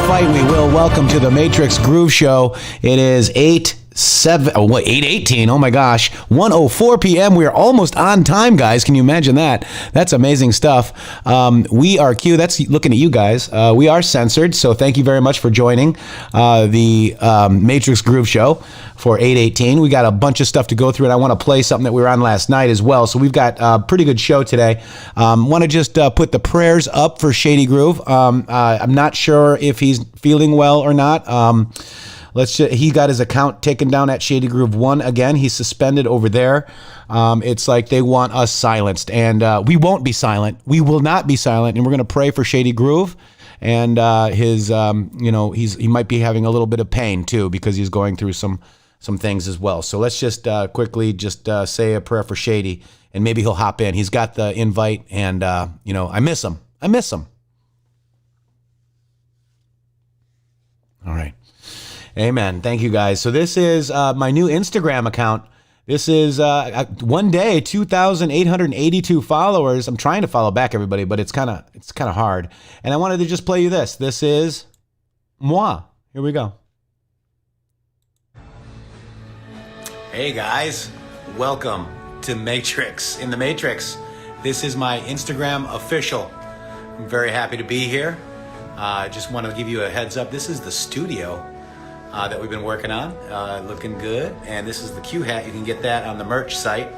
fight, we will. Welcome to the Matrixxx Groove Show. It is 8:18. Oh my gosh. 1:04 p.m. We are almost on time, guys. Can you imagine that? That's amazing stuff. We are Q. That's looking at you guys. We are censored, so thank you very much for joining the Matrixxx Groove Show for 8:18. We got a bunch of stuff to go through, and I want to play something that we were on last night as well. So we've got a pretty good show today. Want to just put the prayers up for Shady Groove. I'm not sure if he's feeling well or not. He got his account taken down at Shady Groove 1 again. He's suspended over there. It's like they want us silenced, and we won't be silent. We will not be silent, and we're going to pray for Shady Groove. And he might be having a little bit of pain too because he's going through some things as well. So let's just quickly say a prayer for Shady, and maybe he'll hop in. He's got the invite, and I miss him. I miss him. All right. Amen. Thank you, guys. So this is my new Instagram account. This is one day, 2,882 followers. I'm trying to follow back everybody, but it's kind of hard. And I wanted to just play you this. This is moi. Here we go. Hey guys, welcome to Matrixxx. In the Matrixxx, this is my Instagram official. I'm very happy to be here. I just want to give you a heads up. This is the studio that we've been working on, looking good. And this is the Q hat. You can get that on the merch site.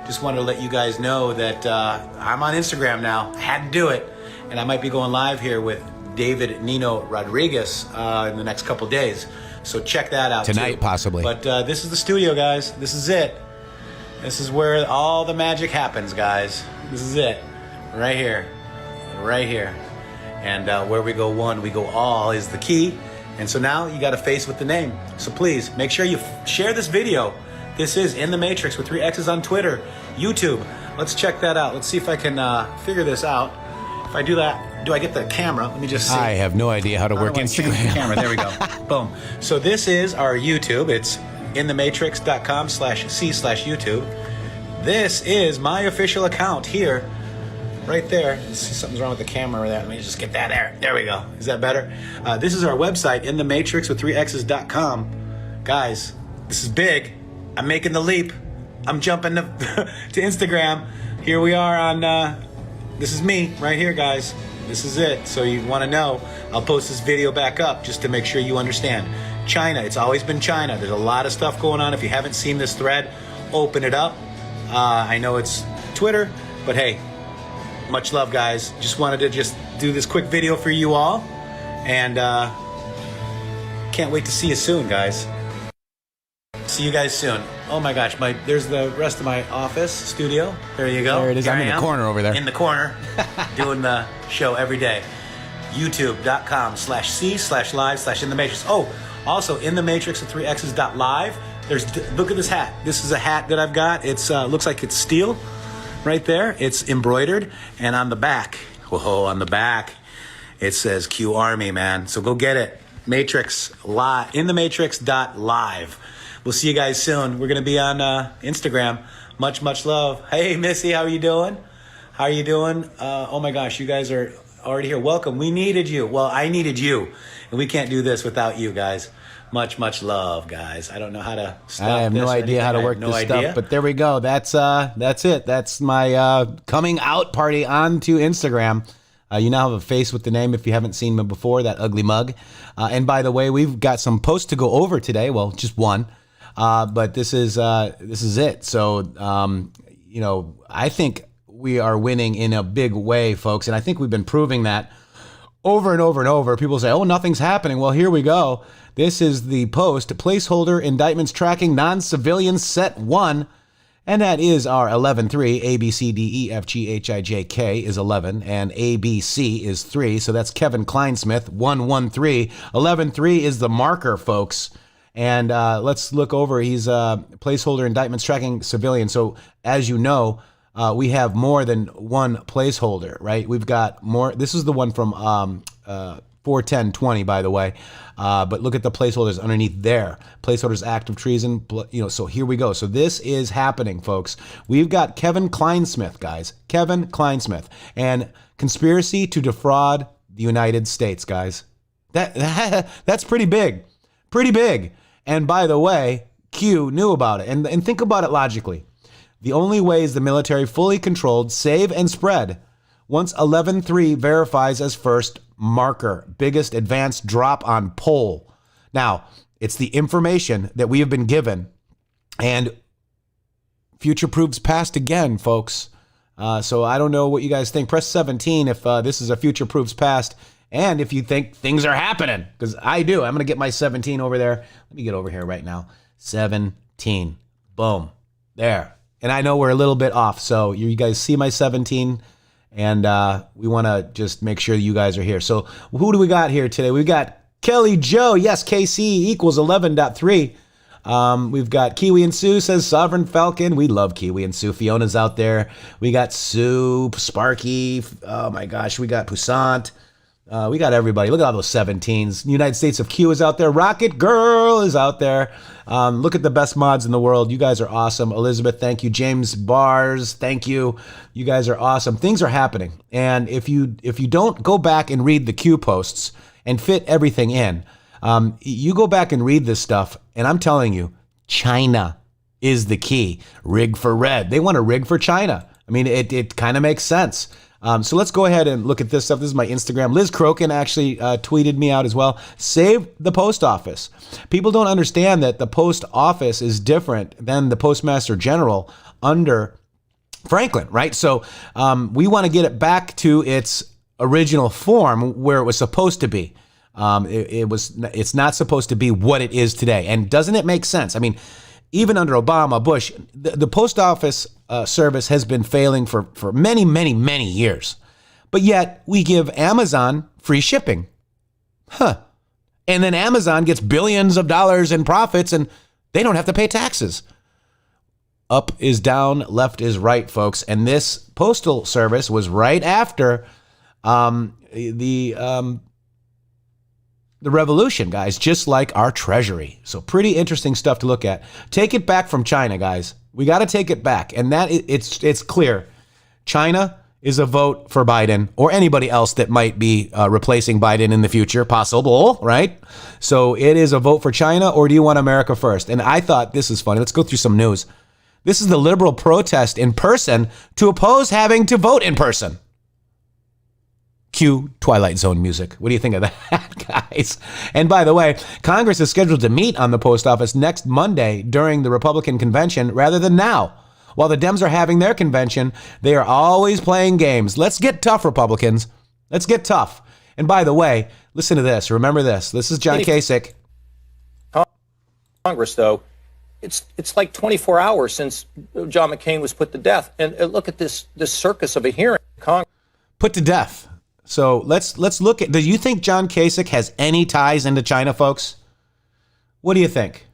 Just wanted to let you guys know that I'm on Instagram now. I had to do it. And I might be going live here with David Nino Rodriguez in the next couple days. So check that out tonight, too. Possibly. But this is the studio, guys. This is it. This is where all the magic happens, guys. This is it. Right here. Right here. And where we go one, we go all is the key. And so now you got a face with the name. So please make sure you share this video. This is In the Matrixxx with 3 X's on Twitter, YouTube. Let's check that out. Let's see if I can figure this out. If I do that, do I get the camera? Let me just see. I have no idea how to work Instagram. The camera. There we go. Boom. So this is our YouTube. It's inthematrixx.com/c/YouTube. This is my official account here. Right there. Let's see, something's wrong with the camera there. Let me just get that there. There we go. Is that better? This is our website, inthematrixx with 3x's.com. Guys, this is big. I'm making the leap. I'm jumping to Instagram. Here we are on, this is me right here, guys. This is it. So you want to know, I'll post this video back up just to make sure you understand. China, it's always been China. There's a lot of stuff going on. If you haven't seen this thread, open it up. I know it's Twitter, but hey, much love, guys. Just wanted to do this quick video for you all. And can't wait to see you soon, guys. See you guys soon. Oh my gosh, there's the rest of my office studio. There you go. There it is. I'm in the corner over there. In the corner, doing the show every day. YouTube.com/c/live/inthematrixxx. Oh, also inthematrixx with 3x's.live. Look at this hat. This is a hat that I've got. It's looks like it's steel. Right there, it's embroidered, and on the back, it says Q Army, man. So go get it. Matrixxx live, inthematrixx.live. We'll see you guys soon. We're gonna be on Instagram. Much love. Hey Missy, how are you doing? How are you doing? Oh my gosh, you guys are already here. Welcome. We needed you. Well, I needed you, and we can't do this without you guys. Much love, guys. I don't know how to stop this. I have no idea how to work this stuff, but there we go. That's it. That's my coming out party onto Instagram. You now have a face with the name if you haven't seen me before, that ugly mug. And by the way, we've got some posts to go over today. Well, just one, but this is it. So I think we are winning in a big way, folks, and I think we've been proving that over and over and over. People say, "Oh, nothing's happening." Well, here we go. This is the post, placeholder indictments tracking non-civilians set 1. And that is our 11-3. A, B, C, D, E, F, G, H, I, J, K is 11. And A, B, C is 3. So that's Kevin Kleinsmith, 113. 11-3 is the marker, folks. And let's look over. He's placeholder indictments tracking civilians. So as you know, we have more than one placeholder, right? We've got more. This is the one from 41020, by the way. But look at the placeholders underneath there. Placeholders act of treason, so here we go. So this is happening, folks. We've got Kevin Kleinsmith, guys. Kevin Kleinsmith. And conspiracy to defraud the United States, guys. That's pretty big. Pretty big. And by the way, Q knew about it. And think about it logically. The only way is the military fully controlled, save and spread. Once 11.3 verifies as first marker, biggest advanced drop on poll. Now, it's the information that we have been given, and future proofs past again, folks. So I don't know what you guys think. Press 17 if this is a future proofs past, and if you think things are happening, because I do. I'm going to get my 17 over there. Let me get over here right now. 17. Boom. There. And I know we're a little bit off, so you guys see my 17, and we want to just make sure you guys are here. So who do we got here today? We've got Kelly Joe. Yes, KC equals 11.3. We've got Kiwi and Sue says Sovereign Falcon. We love Kiwi and Sue. Fiona's out there. We got Sue, Sparky. Oh my gosh, we got Poussant. We got everybody. Look at all those 17s. United States of Q is out there. Rocket Girl is out there. Look at the best mods in the world. You guys are awesome. Elizabeth, thank you. James Bars, thank you. You guys are awesome. Things are happening. And if you don't go back and read the Q posts and fit everything in, you go back and read this stuff, and I'm telling you, China is the key. Rig for red. They want to rig for China. I mean, it kind of makes sense. So let's go ahead and look at this stuff. This is my Instagram. Liz Crokin actually tweeted me out as well. Save the post office. People don't understand that the post office is different than the Postmaster General under Franklin, right? So we want to get it back to its original form where it was supposed to be. It's not supposed to be what it is today. And doesn't it make sense? I mean, even under Obama, Bush, the post office service has been failing for many, many, many years. But yet we give Amazon free shipping. And then Amazon gets billions of dollars in profits and they don't have to pay taxes. Up is down, left is right, folks. And this postal service was right after the revolution, guys, just like our treasury. So pretty interesting stuff to look at. Take it back from China, guys. We got to take it back. And that it's clear. China is a vote for Biden or anybody else that might be replacing Biden in the future. Possible, right? So it is a vote for China, or do you want America first? And I thought this is funny. Let's go through some news. This is the liberal protest in person to oppose having to vote in person. Cue Twilight Zone music. What do you think of that, guys? And by the way, Congress is scheduled to meet on the post office next Monday during the Republican convention rather than now. While the Dems are having their convention, they are always playing games. Let's get tough, Republicans. Let's get tough. And by the way, listen to this. Remember this. This is John Kasich. Congress, though, it's like 24 hours since John McCain was put to death. And look at this circus of a hearing. Put to death. So let's look at, do you think John Kasich has any ties into China, folks? What do you think?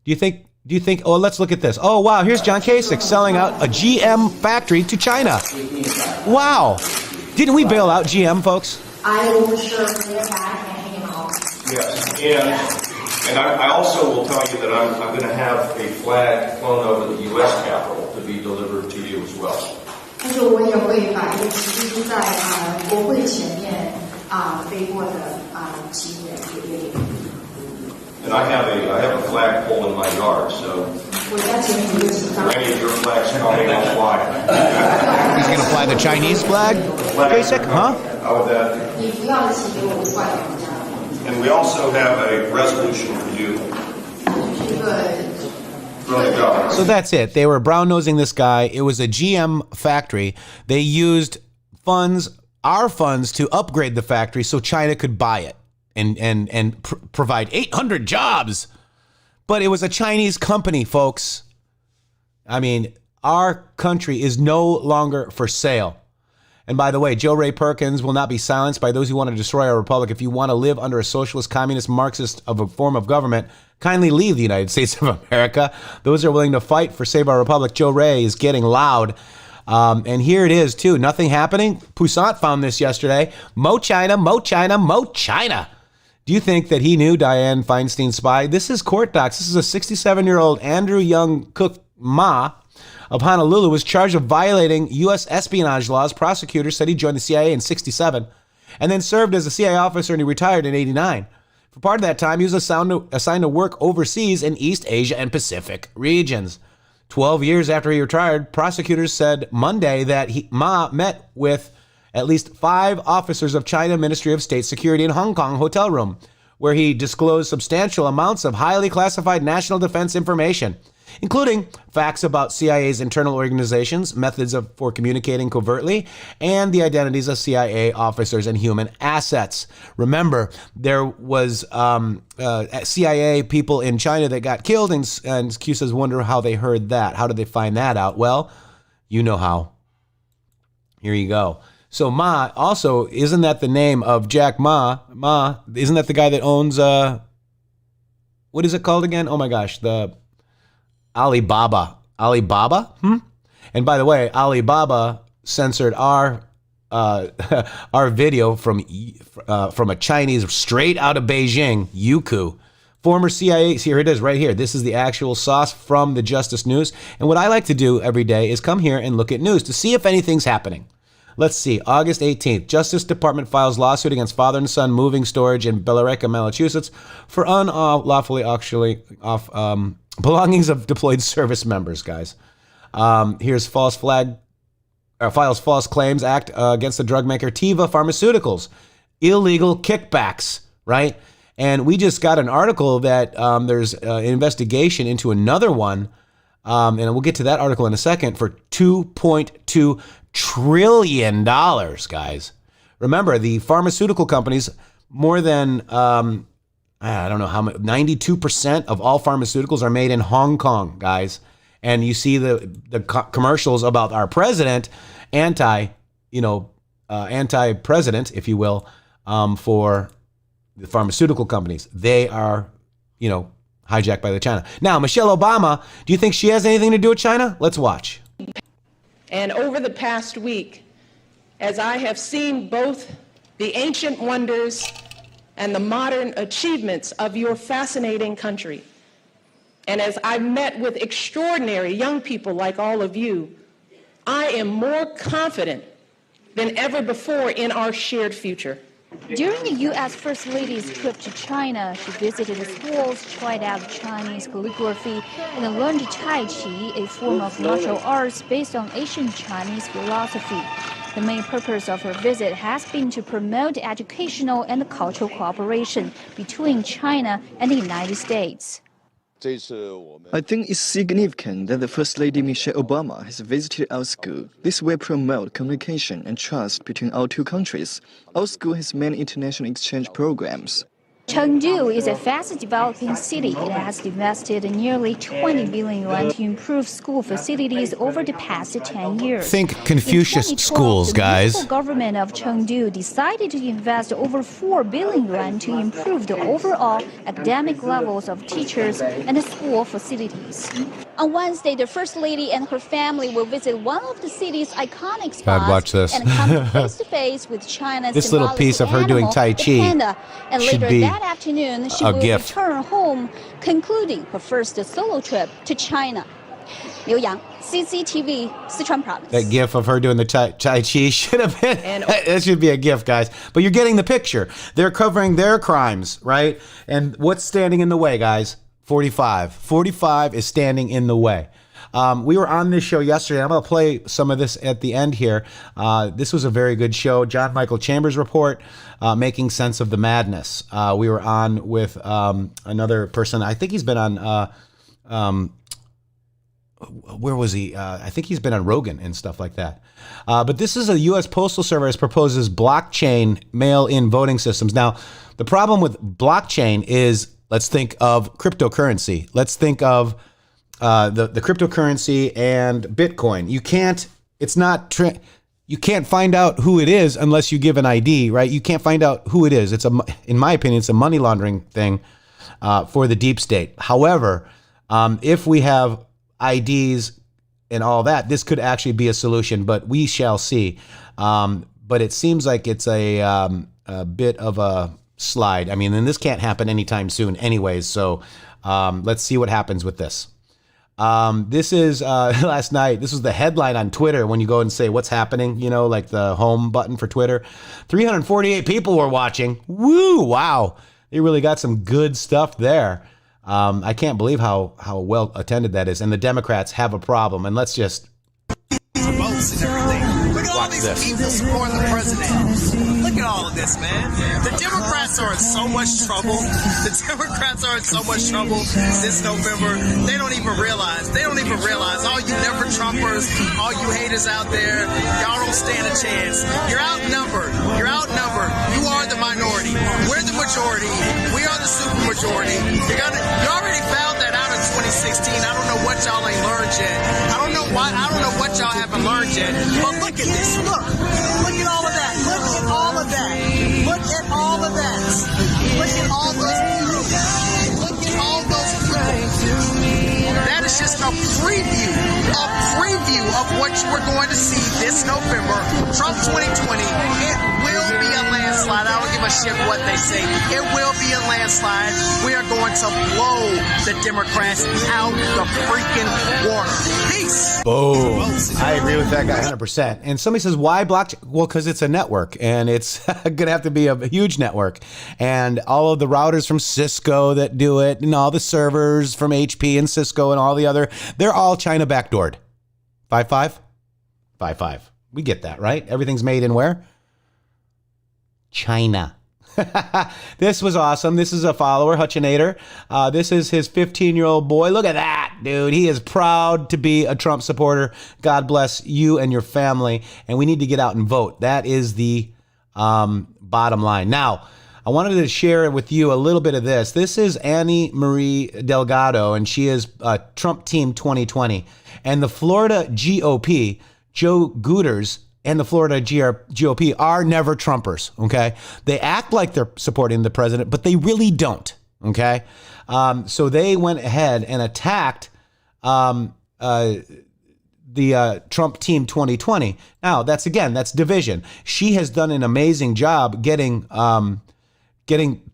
Do you think, oh, let's look at this. Oh, wow, here's John Kasich selling out a GM factory to China. Wow. Didn't we bail out GM, folks? I will sure bring back and hang out. Yes, and I also will tell you that I'm going to have a flag flown over the U.S. Capitol to be delivered to you as well. 但是我也会把一个旗帜在国会前面飞过的旗也给。And I have a flagpole in my yard, so 我家前面有一个旗杆。 any of your flags coming, I'll fly. He's going to fly the Chinese flag, Kasich, huh? How would that? 你不要的旗给我挂在我家。 And we also have a resolution for you. 一个。 So that's it. They were brown-nosing this guy. It was a GM factory. They used our funds to upgrade the factory so China could buy it and provide 800 jobs. But it was a Chinese company, folks. I mean, our country is no longer for sale. And by the way, Joe Ray Perkins will not be silenced by those who want to destroy our republic. If you want to live under a socialist, communist, Marxist of a form of government, kindly leave the United States of America. Those are willing to fight for Save Our Republic. Joe Ray is getting loud. And here it is, too. Nothing happening. Poussant found this yesterday. Mo China, Mo China, Mo China. Do you think that he knew Dianne Feinstein's spy? This is court docs. This is a 67-year-old Andrew Young Cook Ma of Honolulu was charged of violating U.S. espionage laws. Prosecutors said he joined the CIA in 1967 and then served as a CIA officer, and he retired in 89. For part of that time, he was assigned to work overseas in East Asia and Pacific regions. 12 years after he retired, prosecutors said Monday that Ma met with at least 5 officers of China Ministry of State Security in Hong Kong hotel room, where he disclosed substantial amounts of highly classified national defense information, including facts about CIA's internal organizations, methods for communicating covertly, and the identities of CIA officers and human assets. Remember, there was CIA people in China that got killed, and Q says, wonder how they heard that. How did they find that out? Well, you know how. Here you go. So Ma, also, isn't that the name of Jack Ma? Ma, isn't that the guy that owns, what is it called again? Oh my gosh, the Alibaba. Alibaba? And by the way, Alibaba censored our our video from a Chinese straight out of Beijing, Youku. Former CIA, here it is right here. This is the actual sauce from the Justice News. And what I like to do every day is come here and look at news to see if anything's happening. Let's see, August 18th, Justice Department files lawsuit against father and son moving storage in Billerica, Massachusetts for unlawfully auctioning off belongings of deployed service members, guys. Here's files false claims act against the drug maker Teva Pharmaceuticals. Illegal kickbacks, right? And we just got an article that there's an investigation into another one, and we'll get to that article in a second, for $2.2 trillion, guys. Remember, the pharmaceutical companies, more than, I don't know how much, 92% of all pharmaceuticals are made in Hong Kong, guys. And you see the commercials about our president, anti-president, if you will, for the pharmaceutical companies. They are, hijacked by the China. Now, Michelle Obama, do you think she has anything to do with China? Let's watch. And over the past week, as I have seen both the ancient wonders and the modern achievements of your fascinating country, and as I've met with extraordinary young people like all of you, I am more confident than ever before in our shared future. During the U.S. First Lady's trip to China, she visited the schools, tried out Chinese calligraphy, and learned Tai Chi, a form of martial arts based on ancient Chinese philosophy. The main purpose of her visit has been to promote educational and cultural cooperation between China and the United States. I think it's significant that the First Lady Michelle Obama has visited our school. This will promote communication and trust between our two countries. Our school has many international exchange programs. Chengdu is a fast-developing city. It has invested nearly 20 billion yuan to improve school facilities over the past 10 years. Think Confucius schools, guys. The government of Chengdu decided to invest over 4 billion yuan to improve the overall academic levels of teachers and the school facilities. On Wednesday, the First Lady and her family will visit one of the city's iconic spots watch this. and come face-to-face with China's this little piece of her doing Tai Chi panda. And should later be that afternoon, she will return home, concluding her first solo trip to China. Liu Yang, CCTV, Sichuan Province. That gif of her doing the Tai Chi should have been, that should be a gif, guys. But you're getting the picture. They're covering their crimes, right? And what's standing in the way, guys? 45. 45 is standing in the way. We were on this show yesterday. I'm going to play some of this at the end here. This was a very good show. John Michael Chambers Report, Making Sense of the Madness. We were on with another person. I think he's been on, where was he? I think he's been on Rogan and stuff like that. But this is a U.S. Postal Service proposes blockchain mail-in voting systems. Now, the problem with blockchain is, let's think of cryptocurrency. Let's think of the cryptocurrency and Bitcoin. You can't find out who it is unless you give an ID, right? You can't find out who it is. In my opinion, it's a money laundering thing for the deep state. However, if we have IDs and all that, this could actually be a solution, but we shall see. But it seems like it's a bit of a slide. I mean, and this can't happen anytime soon anyways, so let's see what happens with this. This is last night. This was the headline on Twitter when you go and say what's happening, you know, like the home button for Twitter. 348 people were watching. Woo! Wow. They really got some good stuff there. I can't believe how well attended that is. And the Democrats have a problem. And let's just votes and everything. Look at all these people supporting the president. Look at all of this, man. The Democrats are in so much trouble. The Democrats are in so much trouble this November. They don't even realize. All you never Trumpers, all you haters out there, y'all don't stand a chance. You're outnumbered. You are the minority. We're the majority. We are the super majority. You already found that out in 2016. I don't know what y'all ain't learned yet. I don't know what y'all haven't learned yet. But look at this. Look at all of that. Look at all of that. Look at all of that. Look at all those people. Look at all those people. That is just a preview of what you are going to see this November. Trump 2020. It will be a landslide. I don't give a shit what they say. It will be a landslide. We are going to blow the Democrats out the freaking water. Peace. boom. I agree with that guy 100%. And somebody says, why blockchain? Well, because it's a network, and it's going to have to be a huge network. And all of the routers from Cisco that do it, and all the servers from HP and Cisco and all the other, they're all China backdoored. 5.5? 5.5. We get that, right? Everything's made in where? China. This was awesome. This is a follower, Hutchinator. This is his 15-year-old boy. Look at that, dude. He is proud to be a Trump supporter. God bless you and your family. And we need to get out and vote. That is the bottom line. Now, I wanted to share with you a little bit of this. This is Annie Marie Delgado, and she is Trump Team 2020. And the Florida GOP, Joe Gooders, and the Florida GOP are never Trumpers, okay? They act like they're supporting the president, but they really don't, okay? So they went ahead and attacked the Trump Team 2020. Now, that's division. She has done an amazing job getting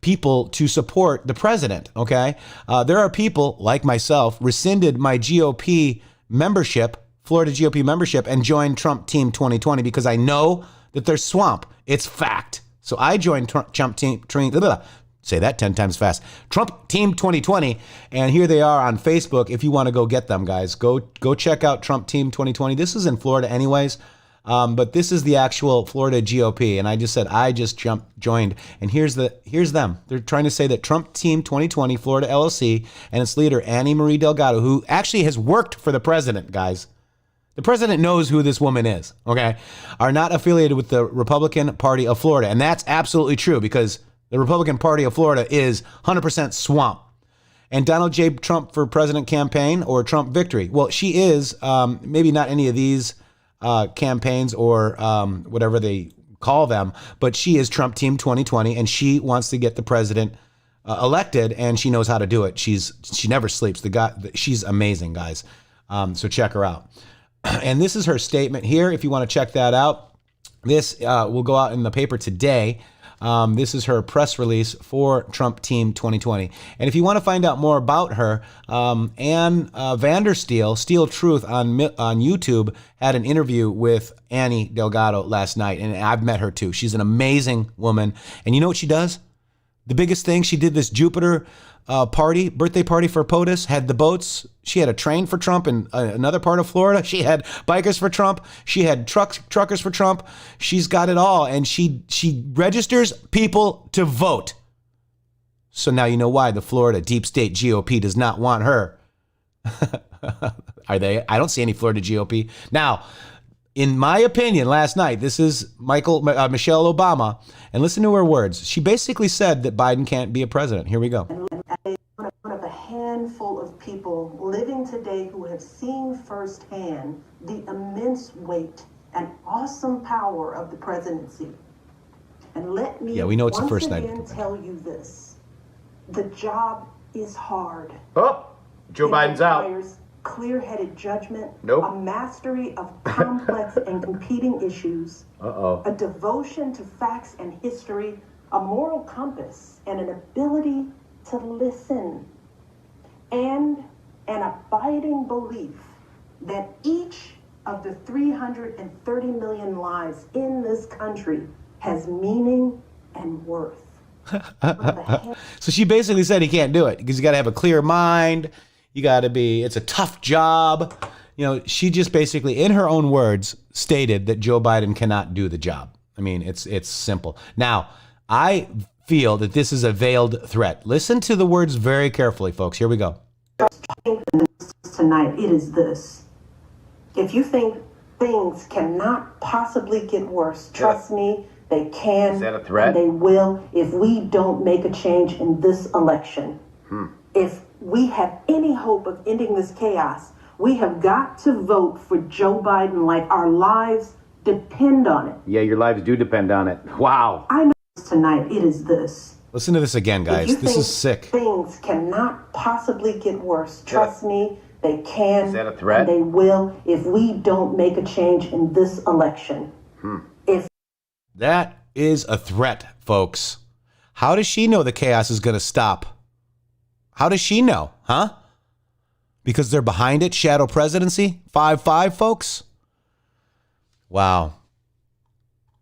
people to support the president, okay? There are people like myself rescinded my GOP membership, Florida GOP membership, and joined Trump Team 2020 because I know that there's swamp. It's fact. So I joined Trump Team, say that 10 times fast, Trump Team 2020, and here they are on Facebook. If you want to go get them, guys, go check out Trump Team 2020. This is in Florida anyways, but this is the actual Florida GOP, and I just said I just joined, and here's them. They're trying to say that Trump Team 2020, Florida LLC, and its leader, Annie Marie Delgado, who actually has worked for the president, guys. The president knows who this woman is, okay, are not affiliated with the Republican Party of Florida. And that's absolutely true because the Republican Party of Florida is 100% swamp. And Donald J. Trump for president campaign or Trump victory. Well, she is maybe not any of these campaigns or whatever they call them, but she is Trump Team 2020, and she wants to get the president elected, and she knows how to do it. She never sleeps. She's amazing, guys. So check her out. And this is her statement here. If you want to check that out, this will go out in the paper today. This is her press release for Trump Team 2020. And if you want to find out more about her, Ann Vandersteel, Steel Truth on YouTube, had an interview with Annie Delgado last night. And I've met her too. She's an amazing woman. And you know what she does? The biggest thing, she did this Jupiter birthday party for POTUS, had the boats. She had a train for Trump in another part of Florida. She had bikers for Trump. She had truckers for Trump. She's got it all, and she registers people to vote. So now you know why the Florida deep state GOP does not want her. Are they? I don't see any Florida GOP. Now, in my opinion, last night, this is Michelle Obama, and listen to her words. She basically said that Biden can't be a president. Here we go. One of a handful of people living today who have seen firsthand the immense weight and awesome power of the presidency. And let me we know it's the once first again night. tell you this. The job is hard. Oh, Joe Biden's out. Clear-headed judgment, Nope. a mastery of complex and competing issues, a devotion to facts and history, a moral compass, and an ability to listen. And an abiding belief that each of the 330 million lives in this country has meaning and worth. So she basically said he can't do it because you got to have a clear mind. You got to be, it's a tough job. You know, she just basically, in her own words, stated that Joe Biden cannot do the job. I mean, it's simple. Now, I feel that this is a veiled threat. Listen to the words very carefully, folks. Here we go. Tonight, it is this. If you think things cannot possibly get worse, trust me, they can. Is that a threat? And they will if we don't make a change in this election. If we have any hope of ending this chaos, we have got to vote for Joe Biden like our lives depend on it. Yeah, your lives do depend on it. Wow. I know tonight, it is this. Listen to this again, guys. This is sick. Things cannot possibly get worse. Trust me, they can. Is that a threat? And they will if we don't make a change in this election. If That is a threat, folks. How does she know the chaos is going to stop? How does she know, huh? Because they're behind it, shadow presidency, 5-5, folks. Wow.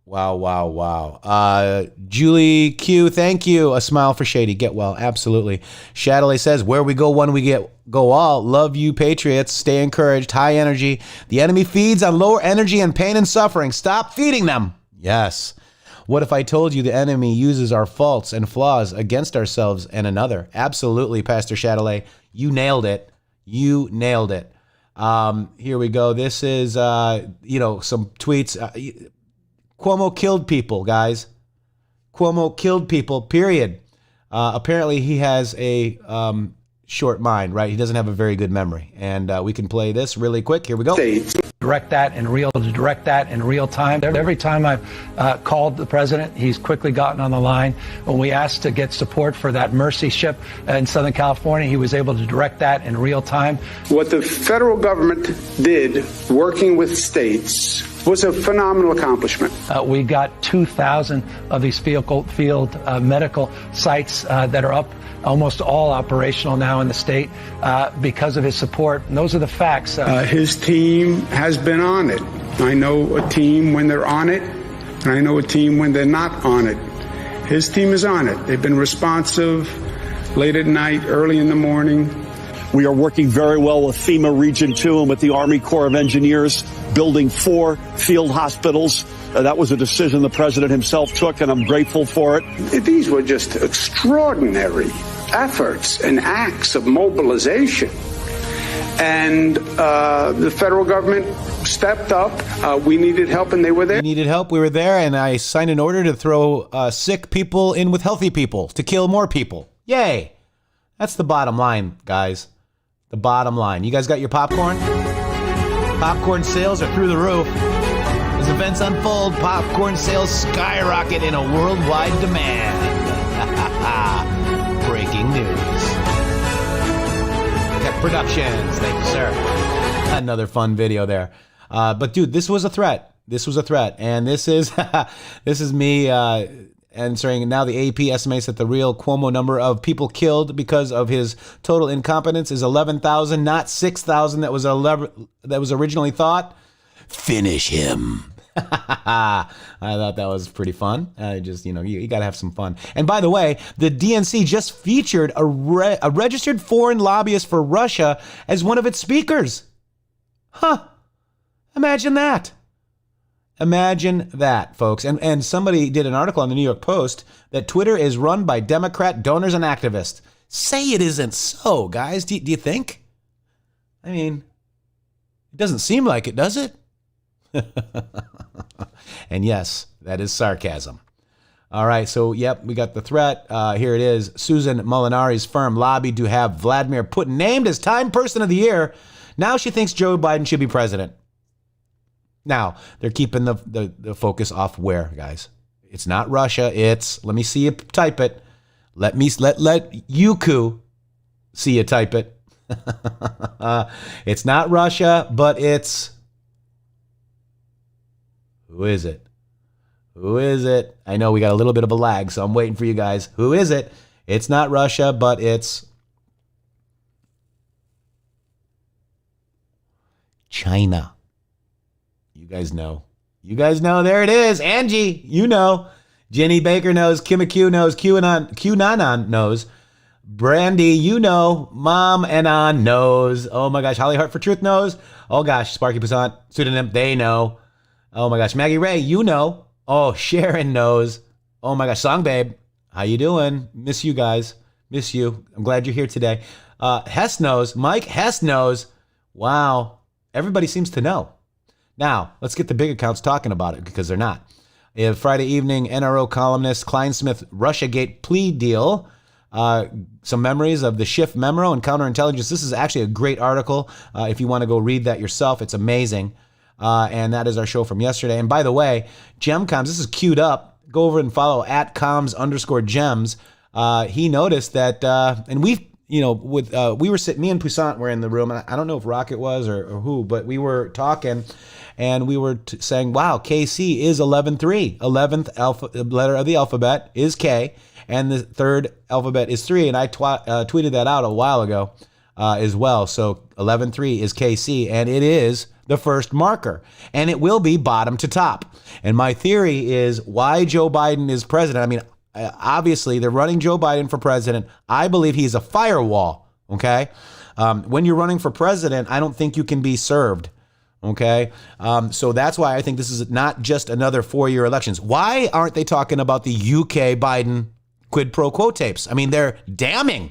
Wow. Julie Q, thank you. A smile for Shady. Get well. Absolutely. Shadowley says, where we go, one we go all. Love you, Patriots. Stay encouraged. High energy. The enemy feeds on lower energy and pain and suffering. Stop feeding them. Yes. What if I told you the enemy uses our faults and flaws against ourselves and another? Absolutely, Pastor Shadowley. You nailed it. You nailed it. Here we go. This is, some tweets. Cuomo killed people, guys. Cuomo killed people, period. Apparently, he has a short mind, right? He doesn't have a very good memory. And we can play this really quick. Here we go. Direct that in real time. Every time I've called the president, he's quickly gotten on the line. When we asked to get support for that Mercy ship in Southern California, he was able to direct that in real time. What the federal government did, working with states, was a phenomenal accomplishment. We got 2,000 of these field medical sites that are up, almost all operational now in the state because of his support. And those are the facts. His team has been on it. I know a team when they're on it, and I know a team when they're not on it. His team is on it. They've been responsive late at night, early in the morning. We are working very well with FEMA Region 2 and with the Army Corps of Engineers, building 4 field hospitals. That was a decision the president himself took, and I'm grateful for it. These were just extraordinary efforts and acts of mobilization. And the federal government stepped up. We needed help, and they were there. We needed help. We were there, and I signed an order to throw sick people in with healthy people to kill more people. Yay. That's the bottom line, guys. The bottom line. You guys got your popcorn? Popcorn sales are through the roof. As events unfold, popcorn sales skyrocket in a worldwide demand. Breaking news. Tech Productions. Thank you, sir. Another fun video there. But dude, this was a threat. This was a threat. And this is me answering. Now the AP estimates that the real Cuomo number of people killed because of his total incompetence is 11,000, not 6,000 that was originally thought. Finish him. I thought that was pretty fun. You got to have some fun. And by the way, the DNC just featured a registered foreign lobbyist for Russia as one of its speakers. Huh. Imagine that. Imagine that, folks. And somebody did an article on the New York Post that Twitter is run by Democrat donors and activists. Say it isn't so, guys. Do you think? I mean, it doesn't seem like it, does it? And yes, that is sarcasm. All right, so yep, we got the threat. Here it is. Susan Molinari's firm lobbied to have Vladimir Putin named as Time Person of the Year. Now she thinks Joe Biden should be president. Now, they're keeping the focus off where, guys? It's not Russia. It's, let me see you type it. Let Yuku see you type it. It's not Russia, but it's, who is it? Who is it? I know we got a little bit of a lag, so I'm waiting for you guys. Who is it? It's not Russia, but it's China. You guys know. You guys know. There it is. Angie, you know. Jenny Baker knows. Kim Q knows. QAnon knows. Brandy, you know. Mom Anon knows. Oh my gosh. Holly Hart for Truth knows. Oh gosh. Sparky Passant, pseudonym, they know. Oh my gosh. Maggie Ray, you know. Oh, Sharon knows. Oh my gosh. Song Babe, how you doing? Miss you guys. Miss you. I'm glad you're here today. Hess knows. Mike Hess knows. Wow. Everybody seems to know. Now, let's get the big accounts talking about it because they're not. Friday evening, NRO columnist Kleinsmith Russiagate plea deal. Some memories of the Schiff memo and counterintelligence. This is actually a great article. If you want to go read that yourself, it's amazing. And that is our show from yesterday. And by the way, GemComs, this is queued up. Go over and follow @comms_gems. He noticed that, and we've, we were sitting, me and Poussant were in the room, and I don't know if Rocket was or who, but we were talking, and we were saying, wow, KC is 11-3. 11th letter of the alphabet is K, and the third alphabet is 3, and I tweeted that out a while ago as well. So 11-3 is KC, and it is the first marker, and it will be bottom to top. And my theory is why Joe Biden is president. I mean, obviously, they're running Joe Biden for president. I believe he's a firewall, okay? When you're running for president, I don't think you can be served, okay? So that's why I think this is not just another 4-year elections. Why aren't they talking about the UK Biden quid pro quo tapes? I mean, they're damning.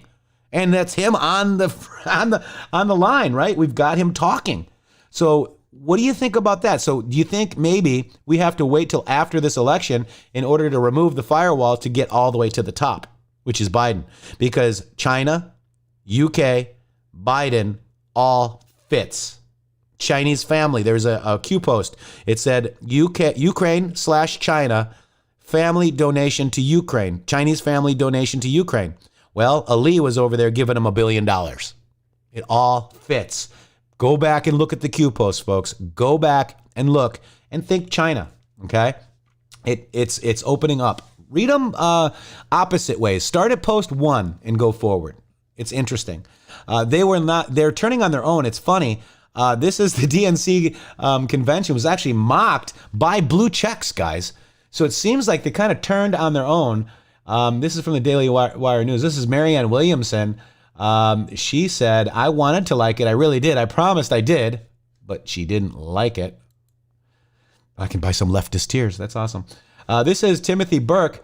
And that's him on the line, right? We've got him talking. So what do you think about that? So do you think maybe we have to wait till after this election in order to remove the firewall to get all the way to the top, which is Biden? Because China, UK, Biden, all fits. Chinese family. There's a Q post. It said Ukraine/China family donation to Ukraine. Chinese family donation to Ukraine. Well, Ali was over there giving him $1 billion. It all fits. Go back and look at the Q post, folks. Go back and look and think China, okay? It's opening up. Read them opposite ways. Start at post 1 and go forward. It's interesting. They're turning on their own. It's funny. This is the DNC convention was actually mocked by blue checks, guys. So it seems like they kind of turned on their own. This is from the Daily Wire News. This is Marianne Williamson. She said, I wanted to like it. I really did. I promised I did, but she didn't like it. I can buy some leftist tears. That's awesome. This is Timothy Burke.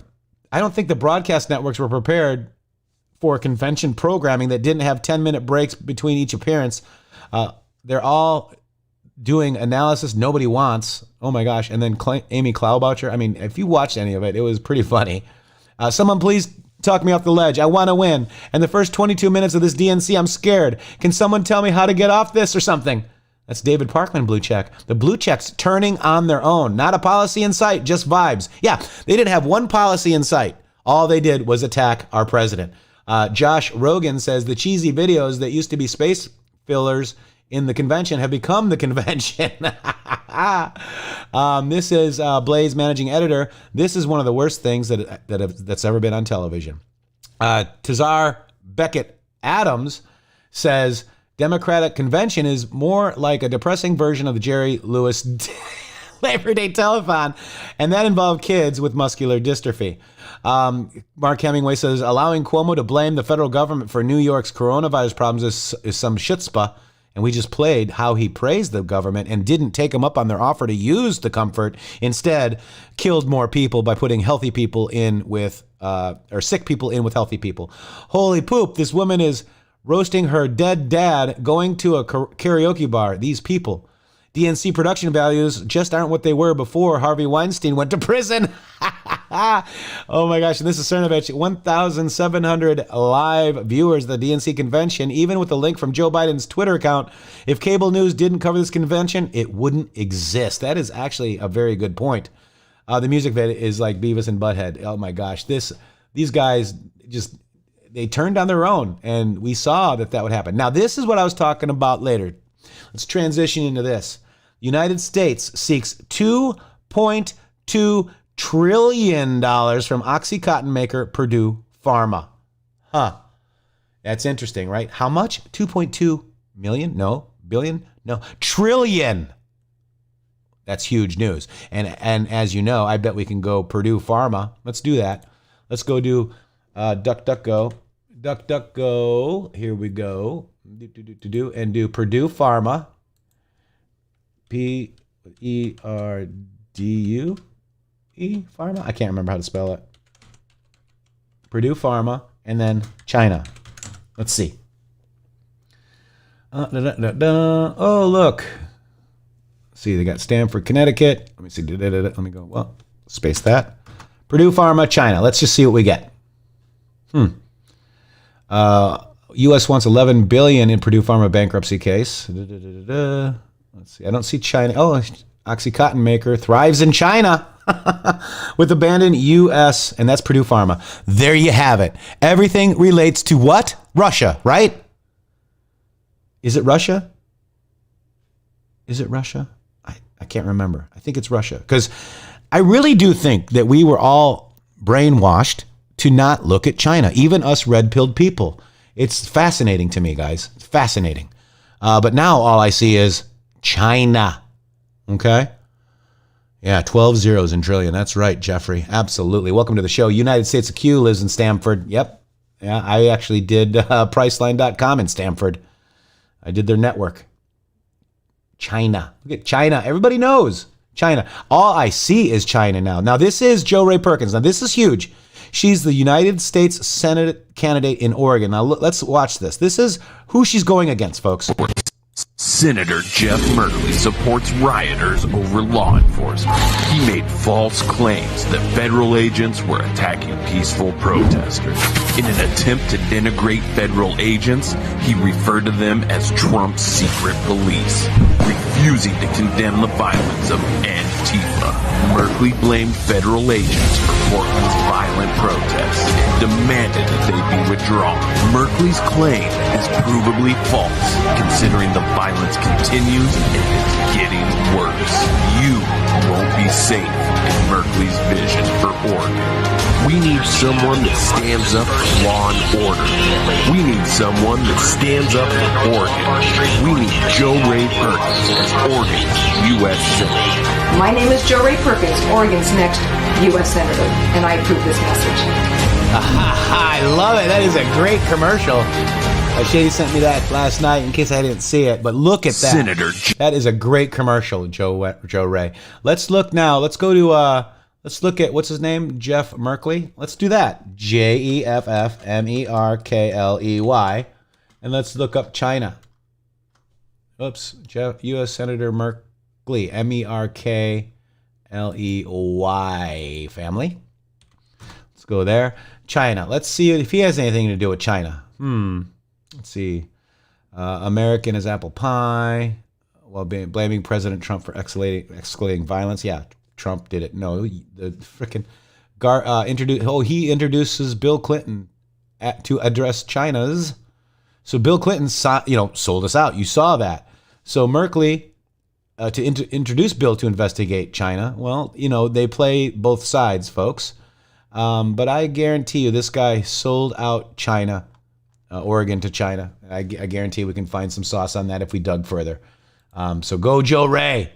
I don't think the broadcast networks were prepared for convention programming that didn't have 10-minute breaks between each appearance. They're all doing analysis nobody wants. Oh my gosh. And then Amy Klobuchar. I mean, if you watched any of it, it was pretty funny. Someone please talk me off the ledge. I want to win. And the first 22 minutes of this DNC, I'm scared. Can someone tell me how to get off this or something? That's David Parkman blue check. The blue checks turning on their own. Not a policy in sight, just vibes. Yeah, they didn't have one policy in sight. All they did was attack our president. Josh Rogan says the cheesy videos that used to be space fillers in the convention have become the convention. This is Blaze managing editor. This is one of the worst things that's ever been on television. Tazar Beckett Adams says Democratic convention is more like a depressing version of the Jerry Lewis Labor Day telethon, and that involved kids with muscular dystrophy. Mark Hemingway says allowing Cuomo to blame the federal government for New York's coronavirus problems is some chutzpah. And we just played how he praised the government and didn't take them up on their offer to use the comfort. Instead, killed more people by putting healthy people in with, or sick people in with healthy people. Holy poop, this woman is roasting her dead dad going to a karaoke bar. These people. DNC production values just aren't what they were before Harvey Weinstein went to prison. Oh my gosh, and this is Cernovich. 1,700 live viewers at the DNC convention, even with the link from Joe Biden's Twitter account. If cable news didn't cover this convention, it wouldn't exist. That is actually a very good point. The music vid is like Beavis and Butthead. Oh my gosh, these guys they turned on their own, and we saw that would happen. Now, this is what I was talking about later. Let's transition into this. United States seeks $2.2 trillion from OxyContin maker Purdue Pharma. That's interesting, right? How much? 2.2 million? No, billion? No, trillion. That's huge news. And as you know, I bet we can go Purdue Pharma. Let's do that. Let's go do DuckDuckGo. DuckDuckGo. Here we go. And do Purdue Pharma. P-E-R-D-U-E Pharma? I can't remember how to spell it. Purdue Pharma. And then China. Let's see. Oh, look. See, they got Stanford, Connecticut. Let me see. Let me go. Well, space that. Purdue Pharma, China. Let's just see what we get. U.S. wants $11 billion in Purdue Pharma bankruptcy case. Let's see. I don't see China. Oh, OxyContin maker thrives in China with abandoned U.S. and that's Purdue Pharma. There you have it. Everything relates to what? Russia, right? Is it Russia? Is it Russia? I can't remember. I think it's Russia. Because I really do think that we were all brainwashed to not look at China, even us red-pilled people. It's fascinating to me, guys. It's fascinating. But now all I see is China. Okay? Yeah, 12 zeros in trillion. That's right, Jeffrey. Absolutely. Welcome to the show. United States of Q lives in Stamford. Yep. Yeah, I actually did Priceline.com in Stamford. I did their network. China. Look at China. Everybody knows China. All I see is China now. Now, this is Jo Rae Perkins. Now, this is huge. She's the United States Senate candidate in Oregon. Now, let's watch this. This is who she's going against, folks. Senator Jeff Merkley supports rioters over law enforcement. He made false claims that federal agents were attacking peaceful protesters. In an attempt to denigrate federal agents, he referred to them as Trump's secret police, refusing to condemn the violence of Antifa. Merkley blamed federal agents for Portland's violent protests and demanded that they be withdrawn. Merkley's claim is provably false, considering the violence continues and is getting worse. You won't be safe in Merkley's vision for Oregon. We need someone that stands up for law and order. We need someone that stands up for Oregon. We need Jo Rae Perkins as Oregon's U.S. Senator. My name is Jo Rae Perkins, Oregon's next U.S. Senator, and I approve this message. I love it. That is a great commercial. Shady sent me that last night in case I didn't see it, but look at that. Senator. That is a great commercial, Jo Rae. Let's look now. Let's go to, let's look at, what's his name? Jeff Merkley. Let's do that. Jeffmerkley. And let's look up China. Oops. U.S. Senator Merkley. Merkley. Family. Let's go there. China. Let's see if he has anything to do with China. Let's see. American is apple pie. While blaming President Trump for escalating violence. Yeah, Trump did it. No, the frickin' he introduces Bill Clinton to address China's. So Bill Clinton sold us out. You saw that. So Merkley to introduce Bill to investigate China. Well, they play both sides, folks. But I guarantee you, this guy sold out China. Oregon to China. I guarantee we can find some sauce on that if we dug further. So go Jo Rae.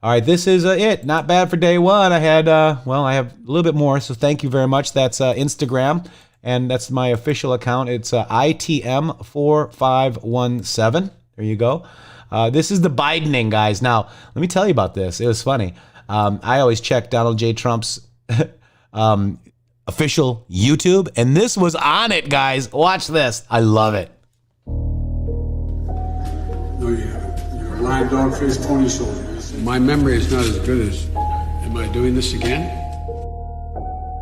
All right, this is it. Not bad for day one. I had, I have a little bit more, so thank you very much. That's Instagram, and that's my official account. It's ITM4517. There you go. This is the Bidening, guys. Now, let me tell you about this. It was funny. I always check Donald J. Trump's official YouTube, and this was on it, guys. Watch this. I love it. No, you haven't. You're a lying dog-faced phony soldier. My memory is not as good as... Am I doing this again?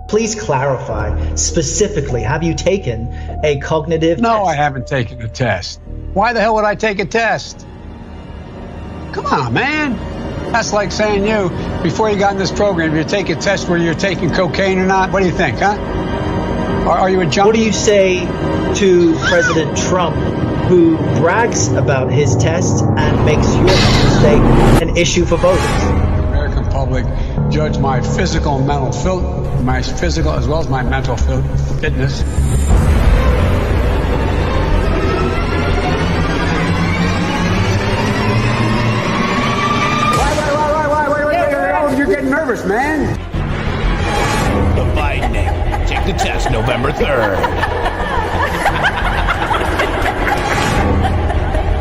Please clarify specifically, have you taken a cognitive test? No, I haven't taken a test. Why the hell would I take a test? Come on, man. That's like saying before you got in this program, you take a test where you're taking cocaine or not. What do you think, huh? Are you a junkie? What do you say to President Trump, who brags about his tests and makes your mistake an issue for voters? The American public judge my physical and mental my physical as well as my mental fitness. nervous, man. The Biden. Take the test November 3rd.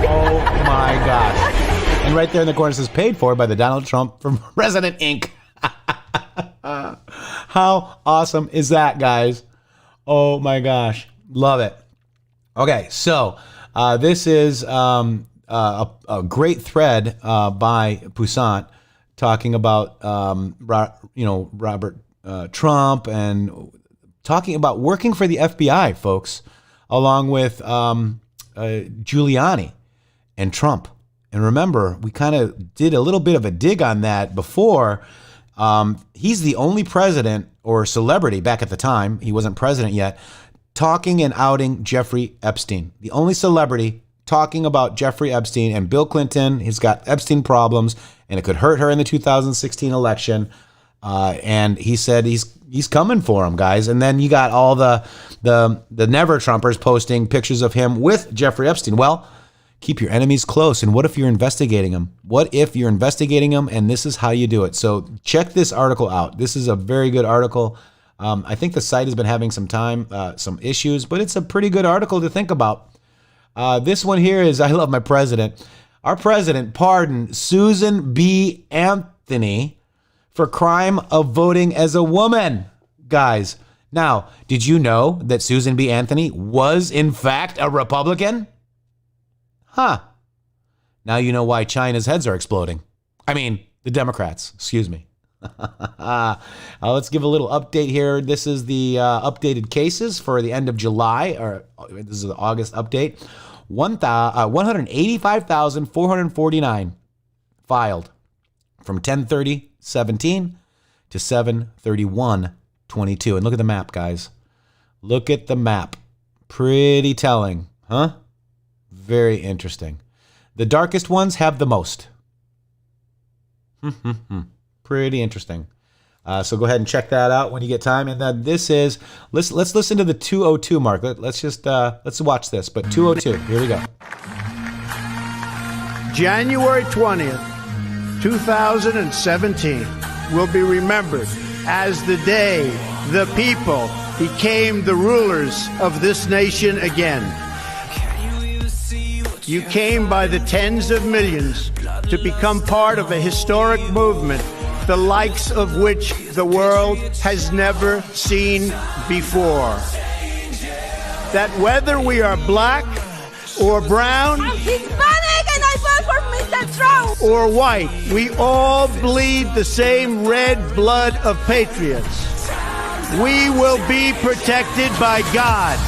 Oh my gosh. And right there in the corner says paid for by the Donald Trump from Resident Inc. How awesome is that, guys? Oh my gosh. Love it. Okay, so this is a great thread by Poussant talking about Robert Trump and talking about working for the FBI, folks, along with Giuliani and Trump. And remember, we kind of did a little bit of a dig on that before. He's the only president or celebrity back at the time, he wasn't president yet, talking and outing Jeffrey Epstein. The only celebrity talking about Jeffrey Epstein and Bill Clinton. He's got Epstein problems and it could hurt her in the 2016 election. And he said he's coming for him, guys. And then you got all the never Trumpers posting pictures of him with Jeffrey Epstein. Well, keep your enemies close. And what if you're investigating them? What if you're investigating them and this is how you do it? So check this article out. This is a very good article. I think the site has been having some issues, but it's a pretty good article to think about. This one here is, I love my president. Our president pardoned Susan B. Anthony for crime of voting as a woman. Guys, now, did you know that Susan B. Anthony was in fact a Republican? Huh. Now you know why China's heads are exploding. I mean, the Democrats, excuse me. Let's give a little update here. This is the updated cases for the end of July, or this is the August update. 185,449 filed from 10/30/17 to 7/31/22. And look at the map, guys. Look at the map. Pretty telling, huh? Very interesting. The darkest ones have the most. Pretty interesting. So go ahead and check that out when you get time. And then this is, let's listen to the 202 mark. Let's watch this. But 202, here we go. January 20th, 2017 will be remembered as the day the people became the rulers of this nation again. You came by the tens of millions to become part of a historic movement, the likes of which the world has never seen before. That whether we are black or brown, I'm Hispanic and I vote for Mr. Trump, or white, we all bleed the same red blood of patriots. We will be protected by God.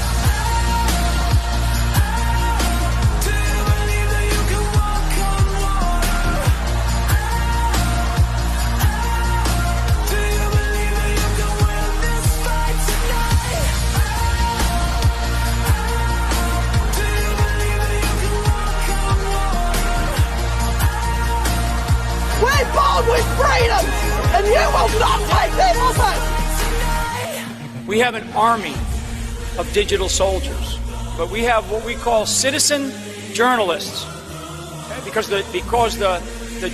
with freedom, and you will not take them from us. We have an army of digital soldiers, but we have what we call citizen journalists, because the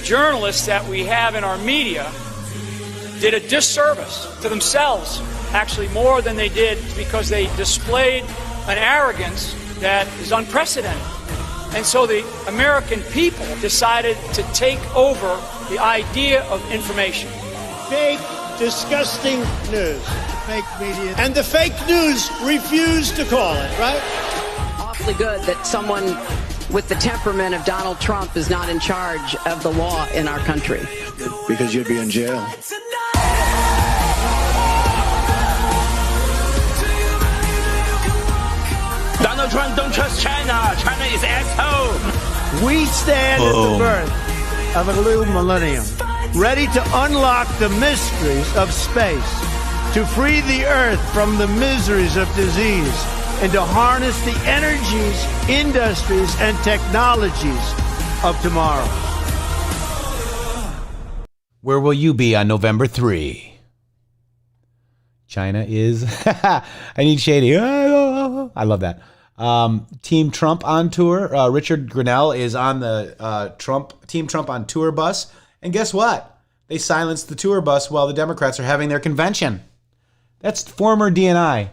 journalists that we have in our media did a disservice to themselves, actually more than they did, because they displayed an arrogance that is unprecedented. And so the American people decided to take over the idea of information. Fake, disgusting news. Fake media. And the fake news refused to call it, right? Awfully good that someone with the temperament of Donald Trump is not in charge of the law in our country. Because you'd be in jail. Donald Trump don't trust China. China is asshole. We stand at the birth of a new millennium, ready to unlock the mysteries of space, to free the earth from the miseries of disease, and to harness the energies, industries, and technologies of tomorrow. Where will you be on November 3? China is... I need shady. I love that. Team Trump on tour. Richard Grinnell is on the Team Trump on tour bus. And guess what? They silenced the tour bus while the Democrats are having their convention. That's former DNI,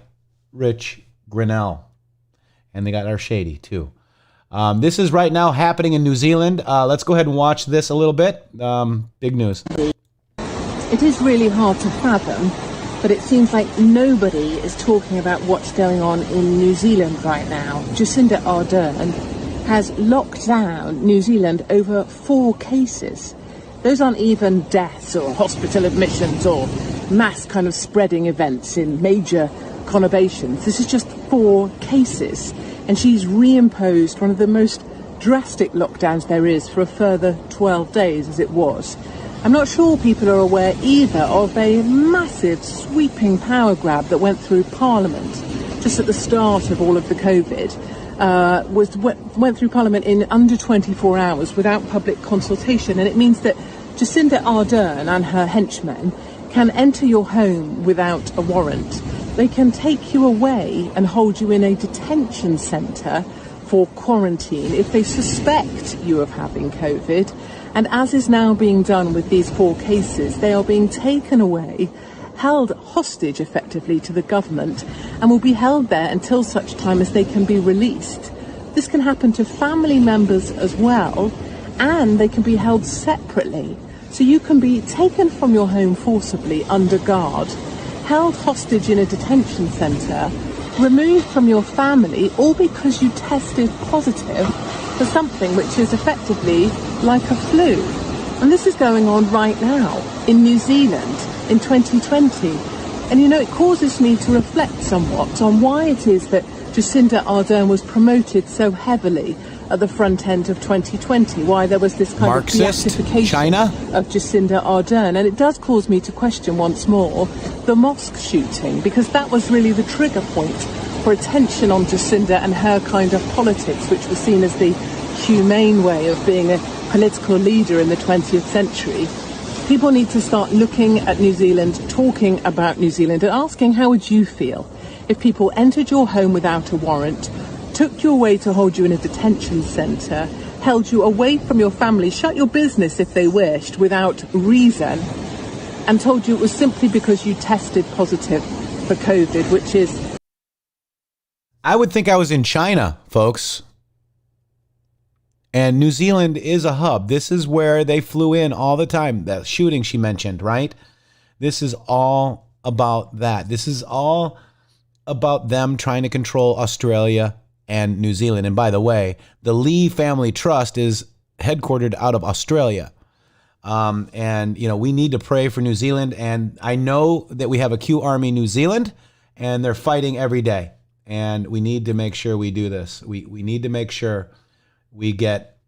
Rich Grinnell. And they got our Shady, too. This is right now happening in New Zealand. Let's go ahead and watch this a little bit. Big news. It is really hard to fathom, but it seems like nobody is talking about what's going on in New Zealand right now. Jacinda Ardern has locked down New Zealand over 4 cases. Those aren't even deaths or hospital admissions or mass kind of spreading events in major conurbations. This is just 4 cases. And she's reimposed one of the most drastic lockdowns there is for a further 12 days, as it was. I'm not sure people are aware either of a massive sweeping power grab that went through Parliament just at the start of all of the COVID. Went through Parliament in under 24 hours without public consultation, and it means that Jacinda Ardern and her henchmen can enter your home without a warrant. They can take you away and hold you in a detention centre for quarantine if they suspect you of having COVID. And as is now being done with these 4 cases, they are being taken away, held hostage effectively to the government, and will be held there until such time as they can be released. This can happen to family members as well, and they can be held separately. So you can be taken from your home forcibly under guard, held hostage in a detention centre, removed from your family, all because you tested positive for something which is effectively like a flu. And this is going on right now in New Zealand in 2020. And you know, it causes me to reflect somewhat on why it is that Jacinda Ardern was promoted so heavily at the front end of 2020, why there was this kind Marxist, of beatification China of Jacinda Ardern. And it does cause me to question once more the mosque shooting, because that was really the trigger point for attention on Jacinda and her kind of politics, which was seen as the humane way of being a political leader in the 20th century. People need to start looking at New Zealand, talking about New Zealand, and asking, how would you feel if people entered your home without a warrant, took you away to hold you in a detention centre, held you away from your family, shut your business if they wished without reason, and told you it was simply because you tested positive for COVID, which is... I would think I was in China, folks. And New Zealand is a hub. This is where they flew in all the time. That shooting she mentioned, right? This is all about that. This is all about them trying to control Australia and New Zealand. And by the way, the Lee Family Trust is headquartered out of Australia. And, you know, we need to pray for New Zealand. And I know that we have a Q Army New Zealand, and they're fighting every day. And we need to make sure we do this. We need to make sure we get,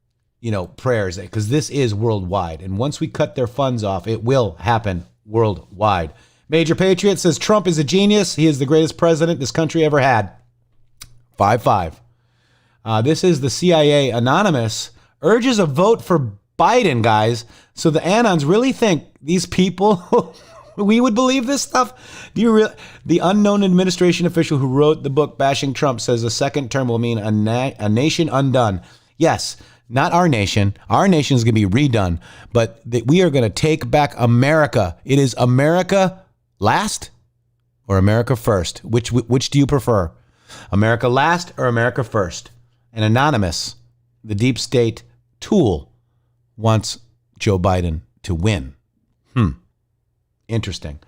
you know, prayers, because this is worldwide. And once we cut their funds off, it will happen worldwide. Major Patriot says Trump is a genius. He is the greatest president this country ever had. 5-5. This is the CIA Anonymous urges a vote for Biden, guys. So the Anons really think these people, we would believe this stuff? The unknown administration official who wrote the book bashing Trump says a second term will mean a nation undone. Yes, not our nation. Our nation is going to be redone, but we are going to take back America. It is America last or America first? Which do you prefer? America last or America first? And Anonymous, the deep state tool, wants Joe Biden to win. Interesting.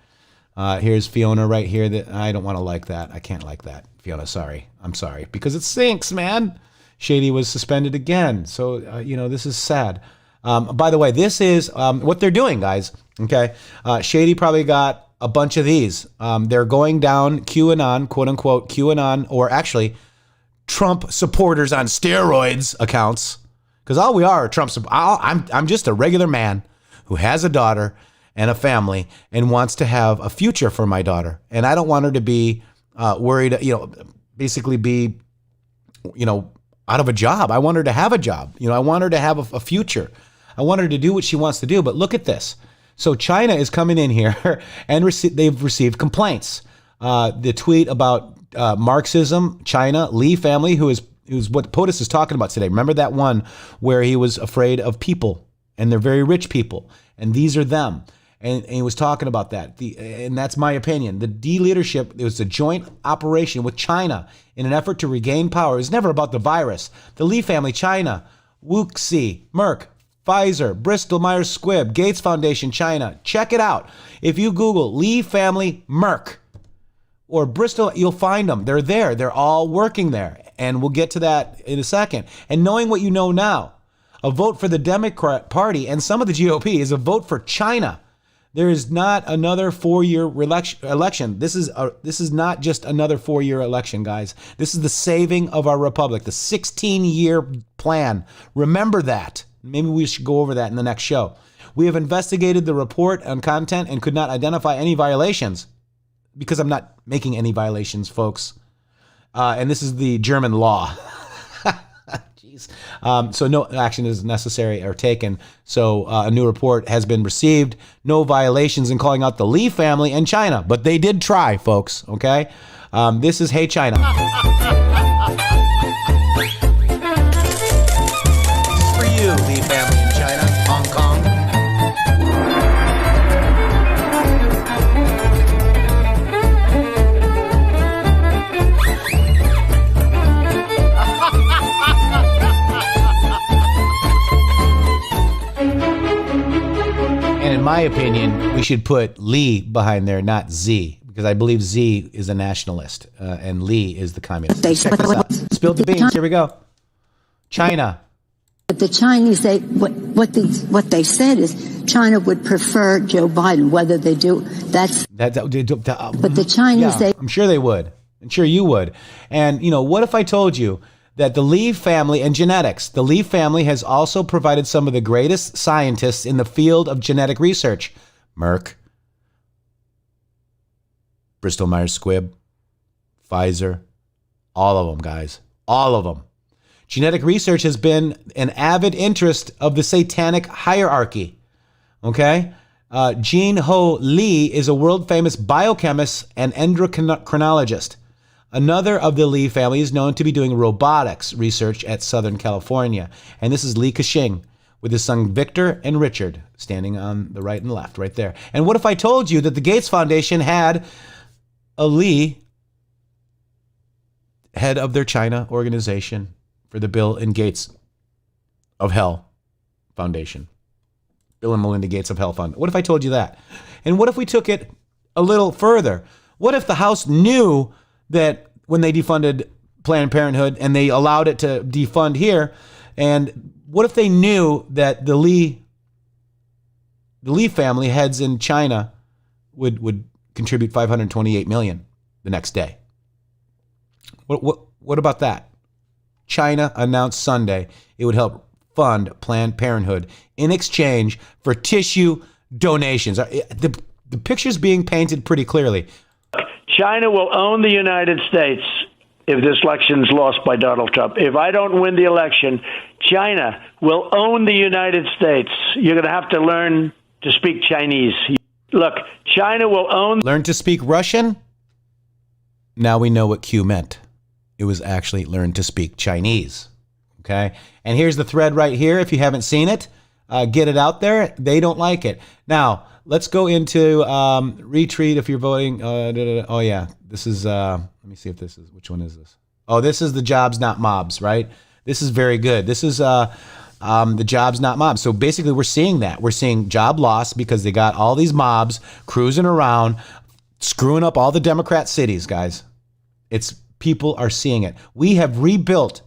Here's Fiona right here. I don't want to like that. I can't like that. Fiona, sorry. I'm sorry. Because it sinks, man. Shady was suspended again. So, you know, this is sad. By the way, this is what they're doing, guys. Okay. Shady probably got a bunch of these. They're going down QAnon, quote unquote, QAnon, or actually Trump supporters on steroids accounts. Because all we are Trump. I'm just a regular man who has a daughter and a family and wants to have a future for my daughter. And I don't want her to be worried, you know, basically be, you know, out of a job. I want her to have a job. You know, I want her to have a future. I want her to do what she wants to do. But look at this. So China is coming in here and they've received complaints. The tweet about Marxism, China, Lee family, who's what POTUS is talking about today. Remember that one where he was afraid of people and they're very rich people, and these are them. And he was talking about that. And that's my opinion. The D leadership, it was a joint operation with China in an effort to regain power. It was never about the virus. The Lee family, China, Wuxi, Merck, Pfizer, Bristol Myers Squibb, Gates Foundation, China. Check it out. If you Google Lee family, Merck, or Bristol, you'll find them. They're there. They're all working there. And we'll get to that in a second. And knowing what you know now, a vote for the Democrat Party and some of the GOP is a vote for China. There is not another 4-year election. This is not just another 4-year election, guys. This is the saving of our republic, the 16-year plan. Remember that. Maybe we should go over that in the next show. We have investigated the report on content and could not identify any violations, because I'm not making any violations, folks. And this is the German law. So no action is necessary or taken. So a new report has been received. No violations in calling out the Lee family and China, but they did try, folks. Okay, this is Hey China. For you, Lee family in China, Hong Kong. In my opinion, we should put Lee behind there, not Z, because I believe Z is a nationalist and Lee is the communist. Check this out. Spilled the beans. Here we go. China. But the Chinese, what they said is China would prefer Joe Biden, whether they do. But the Chinese, I'm sure they would. I'm sure you would. And, what if I told you that the Lee family and genetics, the Lee family has also provided some of the greatest scientists in the field of genetic research. Merck, Bristol Myers Squibb, Pfizer, all of them, guys, all of them. Genetic research has been an avid interest of the satanic hierarchy, okay? Jean Ho Lee is a world-famous biochemist and endocrinologist. Another of the Lee family is known to be doing robotics research at Southern California. And this is Li Ka-shing with his son Victor and Richard standing on the right and left right there. And what if I told you that the Gates Foundation had a Lee head of their China organization for the Bill and Gates of Hell Foundation? Bill and Melinda Gates of Hell Fund. What if I told you that? And what if we took it a little further? What if the House knew that when they defunded Planned Parenthood and they allowed it to defund here, and what if they knew that the Lee family heads in China would contribute $528 million the next day? What about that? China announced Sunday it would help fund Planned Parenthood in exchange for tissue donations. The picture's being painted pretty clearly. China will own the United States if this election is lost by Donald Trump. If I don't win the election, China will own the United States. You're going to have to learn to speak Chinese. Look, China will own... Learn to speak Russian? Now we know what Q meant. It was actually learn to speak Chinese. Okay? And here's the thread right here. If you haven't seen it, get it out there. They don't like it. Now, let's go into retweet if you're voting. Oh, yeah. This is, let me see if this is, which one is this? Oh, this is the jobs, not mobs, right? This is very good. This is the jobs, not mobs. So basically, we're seeing that. We're seeing job loss because they got all these mobs cruising around, screwing up all the Democrat cities, guys. People are seeing it. We have rebuilt,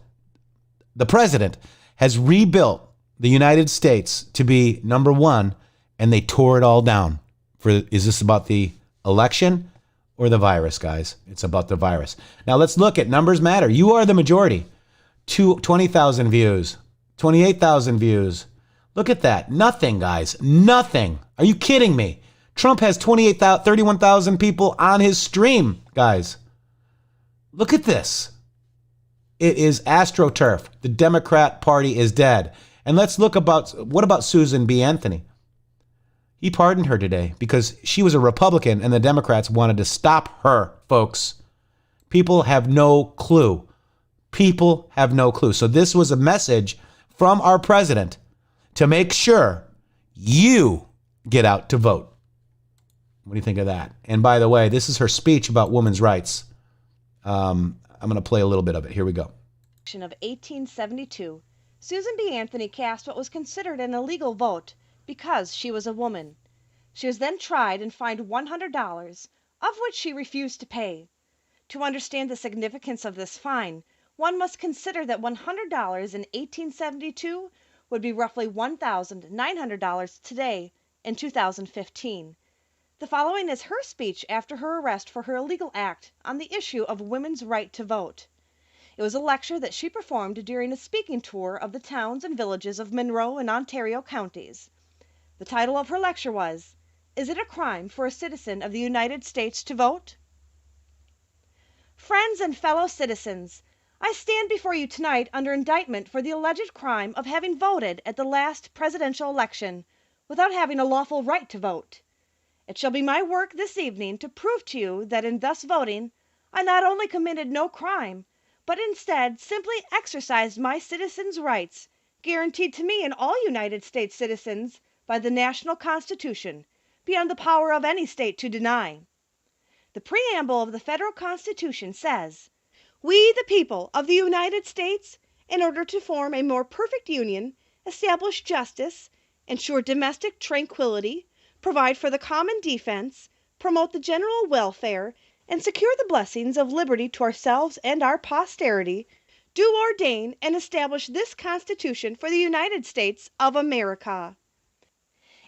the president has rebuilt the United States to be number one, and they tore it all down. Is this about the election or the virus, guys? It's about the virus. Now let's look at numbers matter. You are the majority. 20,000 views, 28,000 views. Look at that. Nothing, guys. Nothing. Are you kidding me? Trump has 31,000 people on his stream, guys. Look at this. It is AstroTurf. The Democrat Party is dead. And let's look what about Susan B. Anthony? He pardoned her today because she was a Republican and the Democrats wanted to stop her, folks. People have no clue. People have no clue. So this was a message from our president to make sure you get out to vote. What do you think of that? And by the way, this is her speech about women's rights. I'm going to play a little bit of it. Here we go. Of 1872, Susan B. Anthony cast what was considered an illegal vote because she was a woman. She was then tried and fined $100, of which she refused to pay. To understand the significance of this fine, one must consider that $100 in 1872 would be roughly $1,900 today in 2015. The following is her speech after her arrest for her illegal act on the issue of women's right to vote. It was a lecture that she performed during a speaking tour of the towns and villages of Monroe and Ontario counties. The title of her lecture was, "Is it a crime for a citizen of the United States to vote?" Friends and fellow citizens, I stand before you tonight under indictment for the alleged crime of having voted at the last presidential election without having a lawful right to vote. It shall be my work this evening to prove to you that in thus voting, I not only committed no crime, but instead simply exercised my citizens' rights, guaranteed to me and all United States citizens by the national Constitution, beyond the power of any state to deny. The preamble of the federal Constitution says, "We, the people of the United States, in order to form a more perfect union, establish justice, ensure domestic tranquility, provide for the common defense, promote the general welfare, and secure the blessings of liberty to ourselves and our posterity, do ordain and establish this Constitution for the United States of America."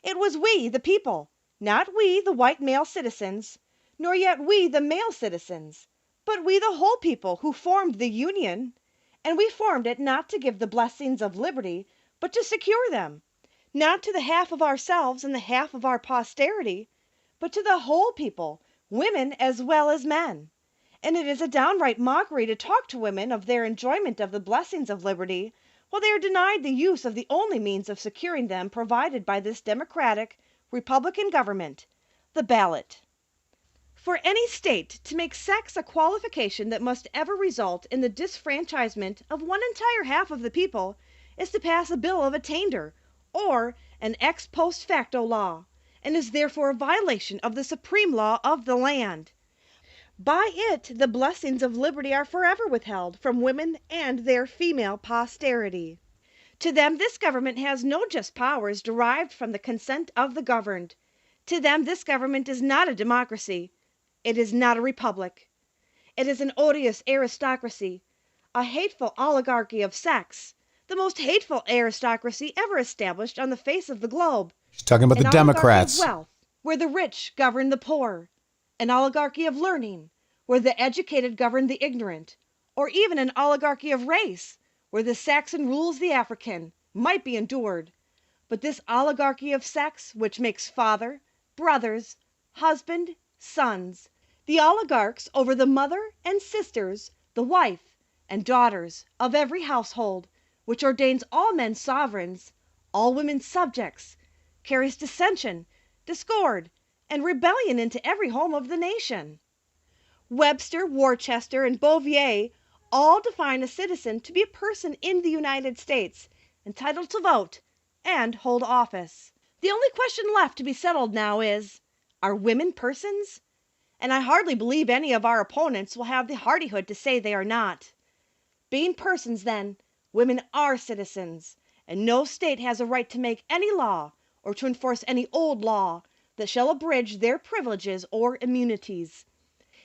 It was we, the people, not we, the white male citizens, nor yet we, the male citizens, but we, the whole people, who formed the Union, and we formed it not to give the blessings of liberty, but to secure them, not to the half of ourselves and the half of our posterity, but to the whole people, women as well as men. And it is a downright mockery to talk to women of their enjoyment of the blessings of liberty, while they are denied the use of the only means of securing them provided by this democratic, Republican government, the ballot. For any state to make sex a qualification that must ever result in the disfranchisement of one entire half of the people is to pass a bill of attainder, or an ex post facto law, and is therefore a violation of the supreme law of the land. By it, the blessings of liberty are forever withheld from women and their female posterity. To them this government has no just powers derived from the consent of the governed. To them this government is not a democracy. It is not a republic. It is an odious aristocracy, a hateful oligarchy of sex, the most hateful aristocracy ever established on the face of the globe. She's talking about the Democrats. An oligarchy of wealth, where the rich govern the poor. An oligarchy of learning, where the educated govern the ignorant. Or even an oligarchy of race, where the Saxon rules the African, might be endured. But this oligarchy of sex, which makes father, brothers, husband, sons, the oligarchs over the mother and sisters, the wife and daughters of every household, which ordains all men sovereigns, all women subjects, carries dissension, discord, and rebellion into every home of the nation. Webster, Worcester, and Bouvier all define a citizen to be a person in the United States, entitled to vote and hold office. The only question left to be settled now is, are women persons? And I hardly believe any of our opponents will have the hardihood to say they are not. Being persons, then, women are citizens, and no state has a right to make any law or to enforce any old law that shall abridge their privileges or immunities.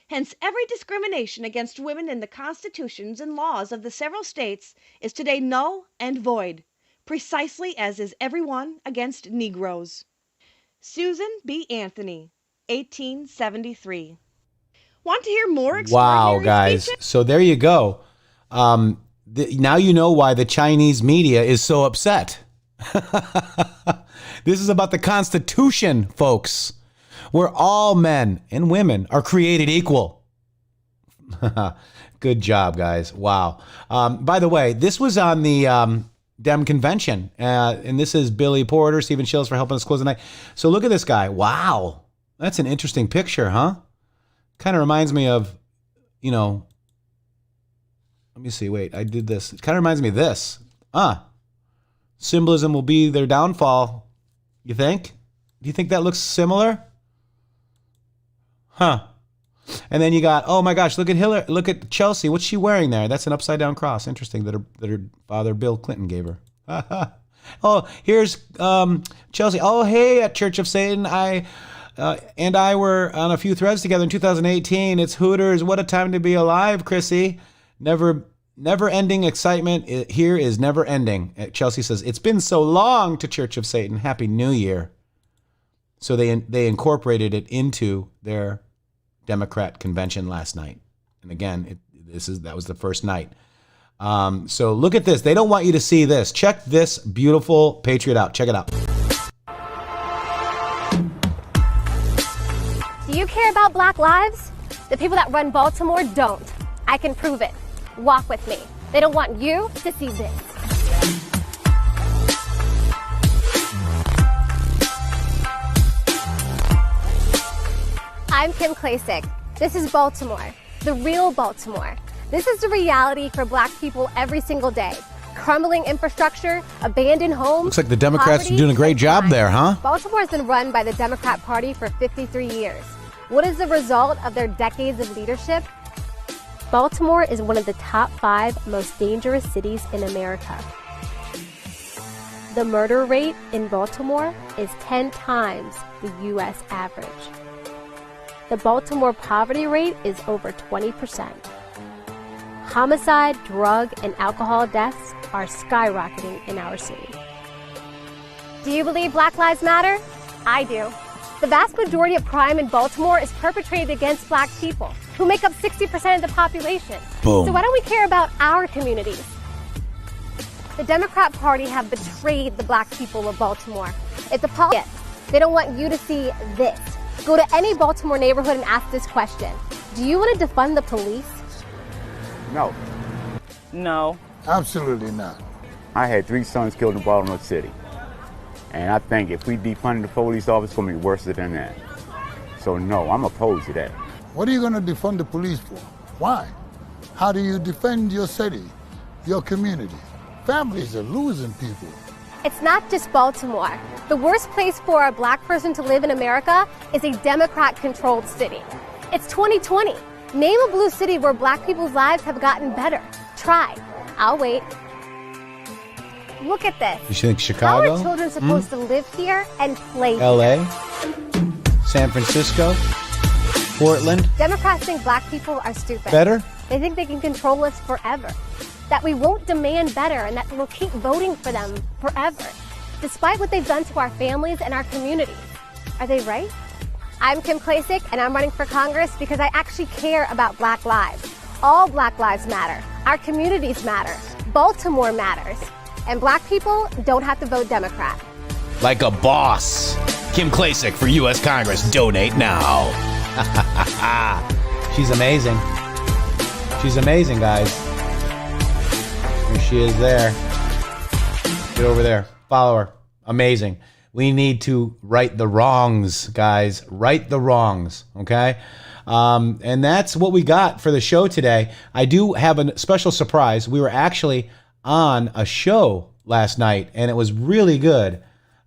Hence, every discrimination against women in the constitutions and laws of the several states is today null and void, precisely as is every one against Negroes. Susan B. Anthony, 1873. Want to hear more extraordinary Wow, guys. speeches? So there you go. Now you know why the Chinese media is so upset. This is about the Constitution, folks, where all men and women are created equal. Good job, guys. Wow. By the way, this was on the Dem convention, and this is Billy Porter, Stephen Shills for helping us close the night. So look at this guy. Wow. That's an interesting picture, huh? Kind of reminds me of, let me see. Wait, I did this. It kind of reminds me of this. symbolism will be their downfall. You think? Do you think that looks similar? Huh. And then you got, oh my gosh, look at Hillary, look at Chelsea. What's she wearing there? That's an upside down cross. Interesting that her father Bill Clinton gave her. Oh, here's Chelsea. Oh, hey, at Church of Satan, I and I were on a few threads together in 2018. It's Hooters. What a time to be alive, Chrissy. Never ending excitement. Here is never ending. Chelsea says, it's been so long to Church of Satan. Happy New Year. So they incorporated it into their Democrat convention last night. And again, that was the first night. So look at this. They don't want you to see this. Check this beautiful patriot out. Check it out. Do you care about Black lives? The people that run Baltimore don't. I can prove it. Walk with me. They don't want you to see this. I'm Kim Klasick. This is Baltimore, the real Baltimore. This is the reality for Black people every single day. Crumbling infrastructure, abandoned homes. Looks like the Democrats poverty, are doing a great job there, huh? Baltimore has been run by the Democrat Party for 53 years. What is the result of their decades of leadership? Baltimore is one of the top 5 most dangerous cities in America. The murder rate in Baltimore is 10 times the U.S. average. The Baltimore poverty rate is over 20%. Homicide, drug, and alcohol deaths are skyrocketing in our city. Do you believe Black Lives Matter? I do. The vast majority of crime in Baltimore is perpetrated against Black people, who make up 60% of the population. Boom. So why don't we care about our communities? The Democrat Party have betrayed the Black people of Baltimore. It's a politics. They don't want you to see this. Go to any Baltimore neighborhood and ask this question. Do you want to defund the police? No. No. Absolutely not. I had 3 sons killed in Baltimore City. And I think if we defund the police office, it's going to be worse than that. So no, I'm opposed to that. What are you going to defund the police for? Why? How do you defend your city, your community? Families are losing people. It's not just Baltimore. The worst place for a Black person to live in America is a Democrat-controlled city. It's 2020. Name a blue city where Black people's lives have gotten better. Try. I'll wait. Look at this. You think Chicago? How are children supposed to live here and play LA? here? San Francisco? Portland? Democrats think Black people are stupid. Better? They think they can control us forever. That we won't demand better and that we'll keep voting for them forever, despite what they've done to our families and our communities. Are they right? I'm Kim Klasick, and I'm running for Congress because I actually care about Black lives. All Black lives matter. Our communities matter. Baltimore matters. And Black people don't have to vote Democrat. Like a boss. Kim Klasick for U.S. Congress. Donate now. She's amazing. She's amazing, guys. There she is there. Get over there. Follow her. Amazing. We need to right the wrongs, guys. Right the wrongs, okay? And that's what we got for the show today. I do have a special surprise. We were actually on a show last night, and it was really good.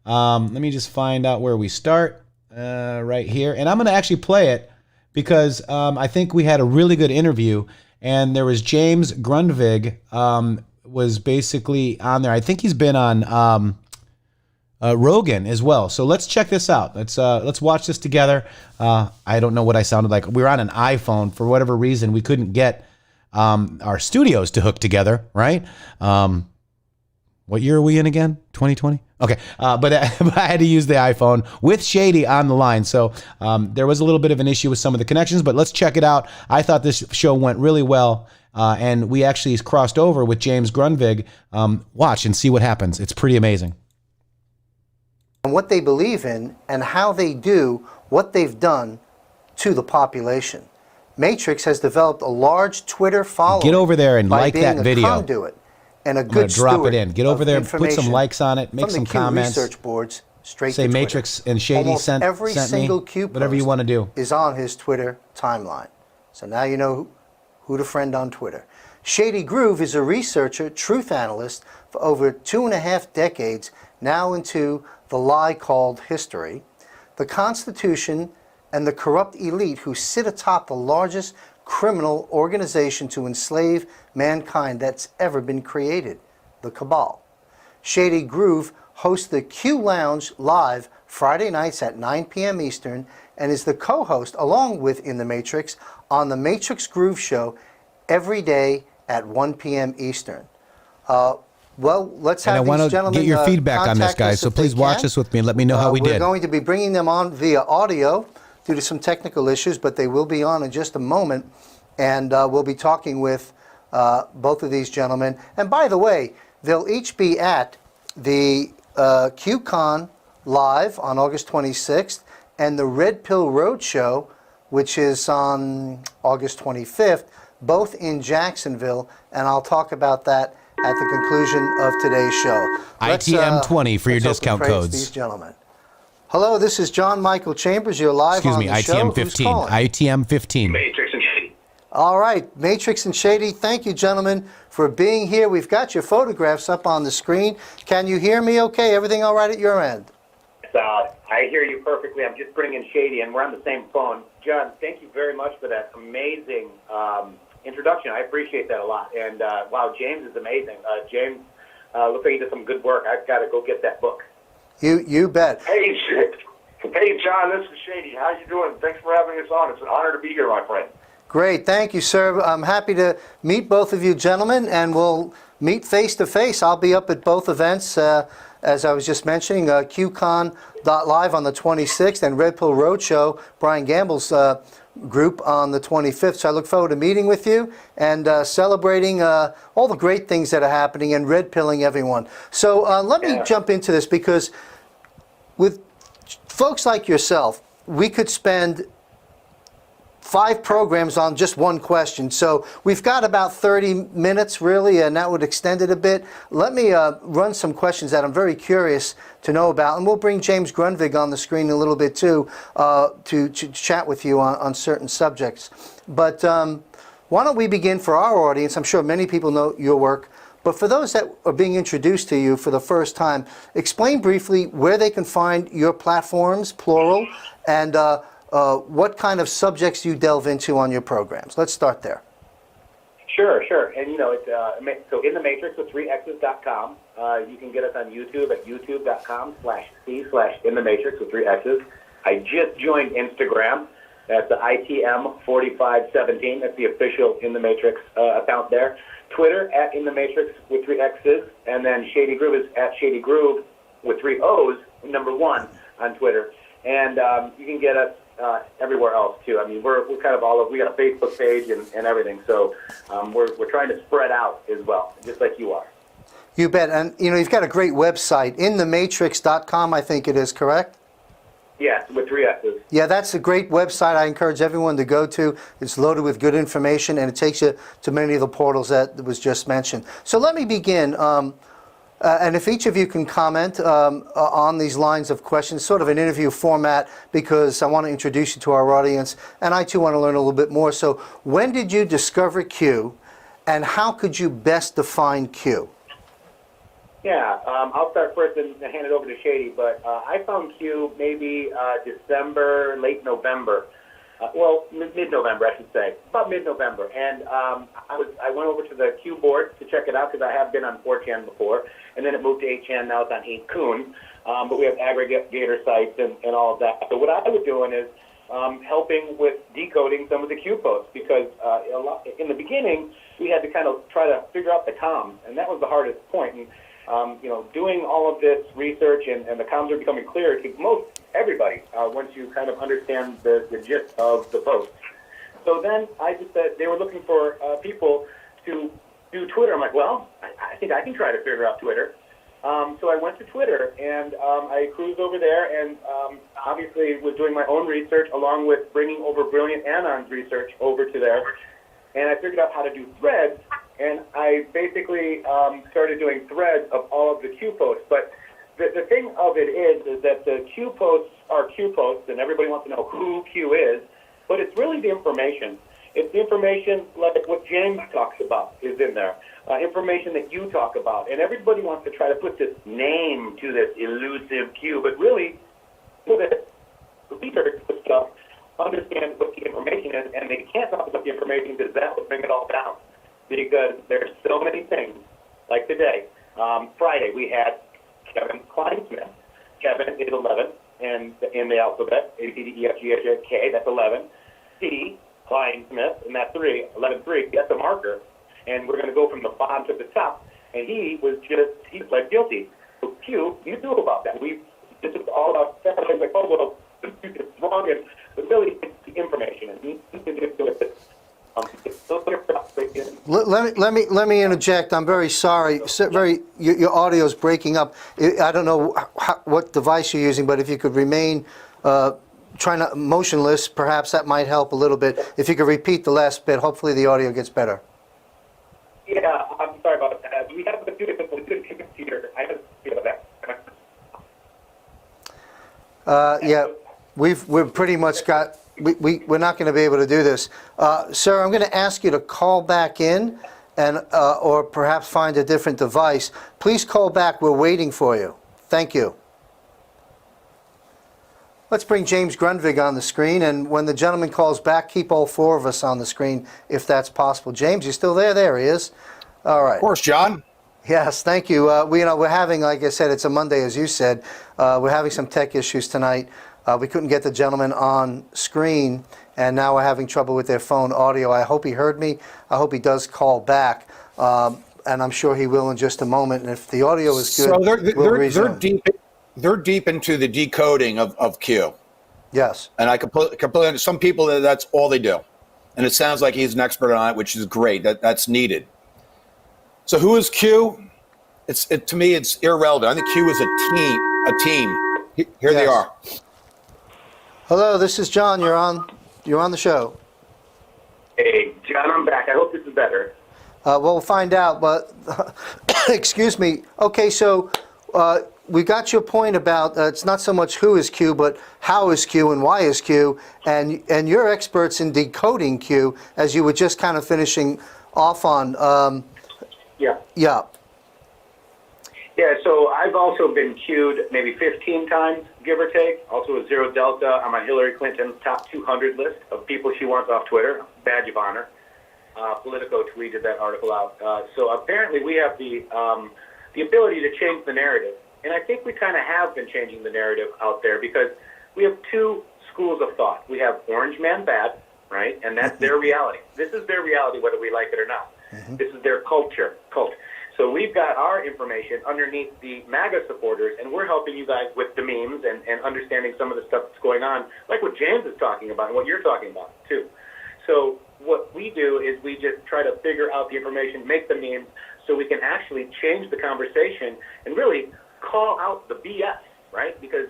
Let me just find out where we start. Right here. And I'm going to actually play it because I think we had a really good interview, and there was James Grundvig was basically on there. I think he's been on Rogan as well. So let's check this out. Let's watch this together. I don't know what I sounded like. We were on an iPhone. For whatever reason, we couldn't get our studios to hook together, right? What year are we in again? 2020? Okay. But I had to use the iPhone with Shady on the line. So there was a little bit of an issue with some of the connections, but let's check it out. I thought this show went really well. And we actually crossed over with James Grundvig. Watch and see what happens. It's pretty amazing. And what they believe in and how they do what they've done to the population. Matrixxx has developed a large Twitter following. Get over there and like that video. Conduit and a I'm good drop steward it in. Get over there, put some likes on it, make some comments. Research boards straight say to Matrixxx and Shady Almost sent every me. single Q Whatever you want to do is on his Twitter timeline. So now you know who to friend on Twitter. Shady Grooove is a researcher, truth analyst for over 2.5 decades, now into the lie called history, the Constitution, and the corrupt elite who sit atop the largest criminal organization to enslave mankind that's ever been created, the Cabal. Shady Grooove hosts the Q Lounge live Friday nights at 9 p.m. Eastern and is the co-host, along with In the Matrix, on the Matrixxx Grooove Show every day at 1 p.m. Eastern. Well, let's have these gentlemen get your feedback on this, contact guys. us So if they please watch can. this with me and let me know how we We're did. going to be bringing them on via audio due to some technical issues, but they will be on in just a moment, and we'll be talking with both of these gentlemen. And by the way, they'll each be at the QCon Live on August 26th and the Red Pill Roadshow, which is on August 25th, both in Jacksonville, and I'll talk about that at the conclusion of today's show. ITM20 for your discount codes. These gentlemen. Hello, this is John Michael Chambers. You're live on the show. Who's ITM15. calling? ITM15. Matrixx and Shady. All right, Matrixx and Shady, thank you, gentlemen, for being here. We've got your photographs up on the screen. Can you hear me okay? Everything all right at your end? I hear you perfectly. I'm just bringing Shady, and we're on the same phone. John, thank you very much for that amazing introduction. I appreciate that a lot. And, wow, James is amazing. James, looks like he did some good work. I've got to go get that book. You bet. Hey, John, this is Shady. How you doing? Thanks for having us on. It's an honor to be here, my friend. Great, thank you, sir. I'm happy to meet both of you gentlemen, and we'll meet face to face. I'll be up at both events, as I was just mentioning, QCon.live on the 26th and Red Pill Roadshow, Brian Gamble's group, on the 25th. So I look forward to meeting with you and celebrating all the great things that are happening and red pilling everyone. So let me jump into this, because with folks like yourself, we could spend 5 programs on just one question. So we've got about 30 minutes, really, and that would extend it a bit. Let me run some questions that I'm very curious to know about, and we'll bring James Grunvig on the screen a little bit, too, to chat with you on certain subjects. But why don't we begin for our audience? I'm sure many people know your work, but for those that are being introduced to you for the first time, explain briefly where they can find your platforms, plural, and what kind of subjects you delve into on your programs. Let's start there. Sure. And, you know, it's, so In the Matrixx with 3x's.com. You can get us on YouTube at youtube.com/c/In the Matrixx with 3 X's. I just joined Instagram. That's the ITM4517. That's the official In the Matrixx account there. Twitter at In the Matrixx with 3 X's. And then Shady Grooove is at Shady Grooove with 3 O's, #1 on Twitter. And you can get us everywhere else too. I mean, we're kind of all over. We got a Facebook page and everything. So we're trying to spread out as well, just like you are. You bet. And you know, you've got a great website, inthematrixx.com, I think it is, correct? Yes, with 3 X's. Yeah, that's a great website. I encourage everyone to go to. It's loaded with good information, and it takes you to many of the portals that was just mentioned. So let me begin. And if each of you can comment on these lines of questions, sort of an interview format, because I want to introduce you to our audience, and I too want to learn a little bit more. So when did you discover Q, and how could you best define Q? Yeah, I'll start first and hand it over to Shady, but I found Q maybe December, late November. Well, mid-November, I should say, about mid-November. And I went over to the Q board to check it out, because I have been on 4chan before, and then it moved to 8chan. Now it's on 8kun, but we have aggregator sites and all of that. So what I was doing is helping with decoding some of the Q posts, because in the beginning we had to kind of try to figure out the comms, and that was the hardest point. And you know, doing all of this research and the comms are becoming clearer to most everybody once you kind of understand the gist of the post. So then I just said they were looking for people to do Twitter. I'm like, well, I think I can try to figure out Twitter. So I went to Twitter, and I cruised over there, and obviously was doing my own research along with bringing over Brilliant Anon's research over to there. And I figured out how to do threads, and I basically started doing threads of all of the Q posts. But the thing of it is that the Q posts are Q posts, and everybody wants to know who Q is, but it's really the information. It's information like what James talks about is in there. Information that you talk about. And everybody wants to try to put this name to this elusive Q, but really, the research stuff understand what the information is, and they can't talk about the information because that would bring it all down. Because there's so many things. Like today, Friday, we had Kevin Kleinsmith. Kevin is 11 and in the alphabet, A, B, D, E, F, G, H, I, K, that's 11. C, Kleinsmith, and that's 3, 11-3, that's a marker. And we're going to go from the bottom to the top. And he pled guilty. So Q, you knew about that. This is all about that. I was like, oh, well, it's wrong. And but really, it's the information. And he can do it. Let me interject. I'm very sorry. Your audio is breaking up. I don't know what device you're using, but if you could remain motionless, perhaps that might help a little bit. If you could repeat the last bit, hopefully the audio gets better. Yeah, I'm sorry about that. We have a few different computer. I have to feel that. Yeah, we've pretty much got. We're not going to be able to do this. Sir, I'm going to ask you to call back in and or perhaps find a different device. Please call back. We're waiting for you. Thank you. Let's bring James Grundvig on the screen, and when the gentleman calls back, keep all 4 of us on the screen if that's possible. James, you still there? There he is. All right. Of course, John. Yes, thank you. We're having, like I said, it's a Monday, as you said. We're having some tech issues tonight. We couldn't get the gentleman on screen, and now we're having trouble with their phone audio. I hope he heard me. I hope he does call back, and I'm sure he will in just a moment. And if the audio is good, we'll resume. They're deep into the decoding of Q. Yes. And I completely, some people, that's all they do. And it sounds like he's an expert on it, which is great. That's needed. So who is Q? To me, it's irrelevant. I think Q is a team. Here they are. Hello, this is John. You're on the show. Hey, John, I'm back. I hope this is better. We'll find out, but excuse me. Okay, so we got your point about it's not so much who is Q, but how is Q and why is Q, and you're experts in decoding Q, as you were just kind of finishing off on. Yeah. Yeah, so I've also been Q'd maybe 15 times, give or take. Also a Zero Delta on my Hillary Clinton top 200 list of people she wants off Twitter, badge of honor. Politico tweeted that article out. So apparently we have the ability to change the narrative. And I think we kind of have been changing the narrative out there because we have 2 schools of thought. We have Orange Man Bad, right? And that's their reality. This is their reality whether we like it or not. This is their cult. So we've got our information underneath the MAGA supporters, and we're helping you guys with the memes and understanding some of the stuff that's going on, like what James is talking about and what you're talking about, too. So what we do is we just try to figure out the information, make the memes, so we can actually change the conversation and really call out the BS, right? Because,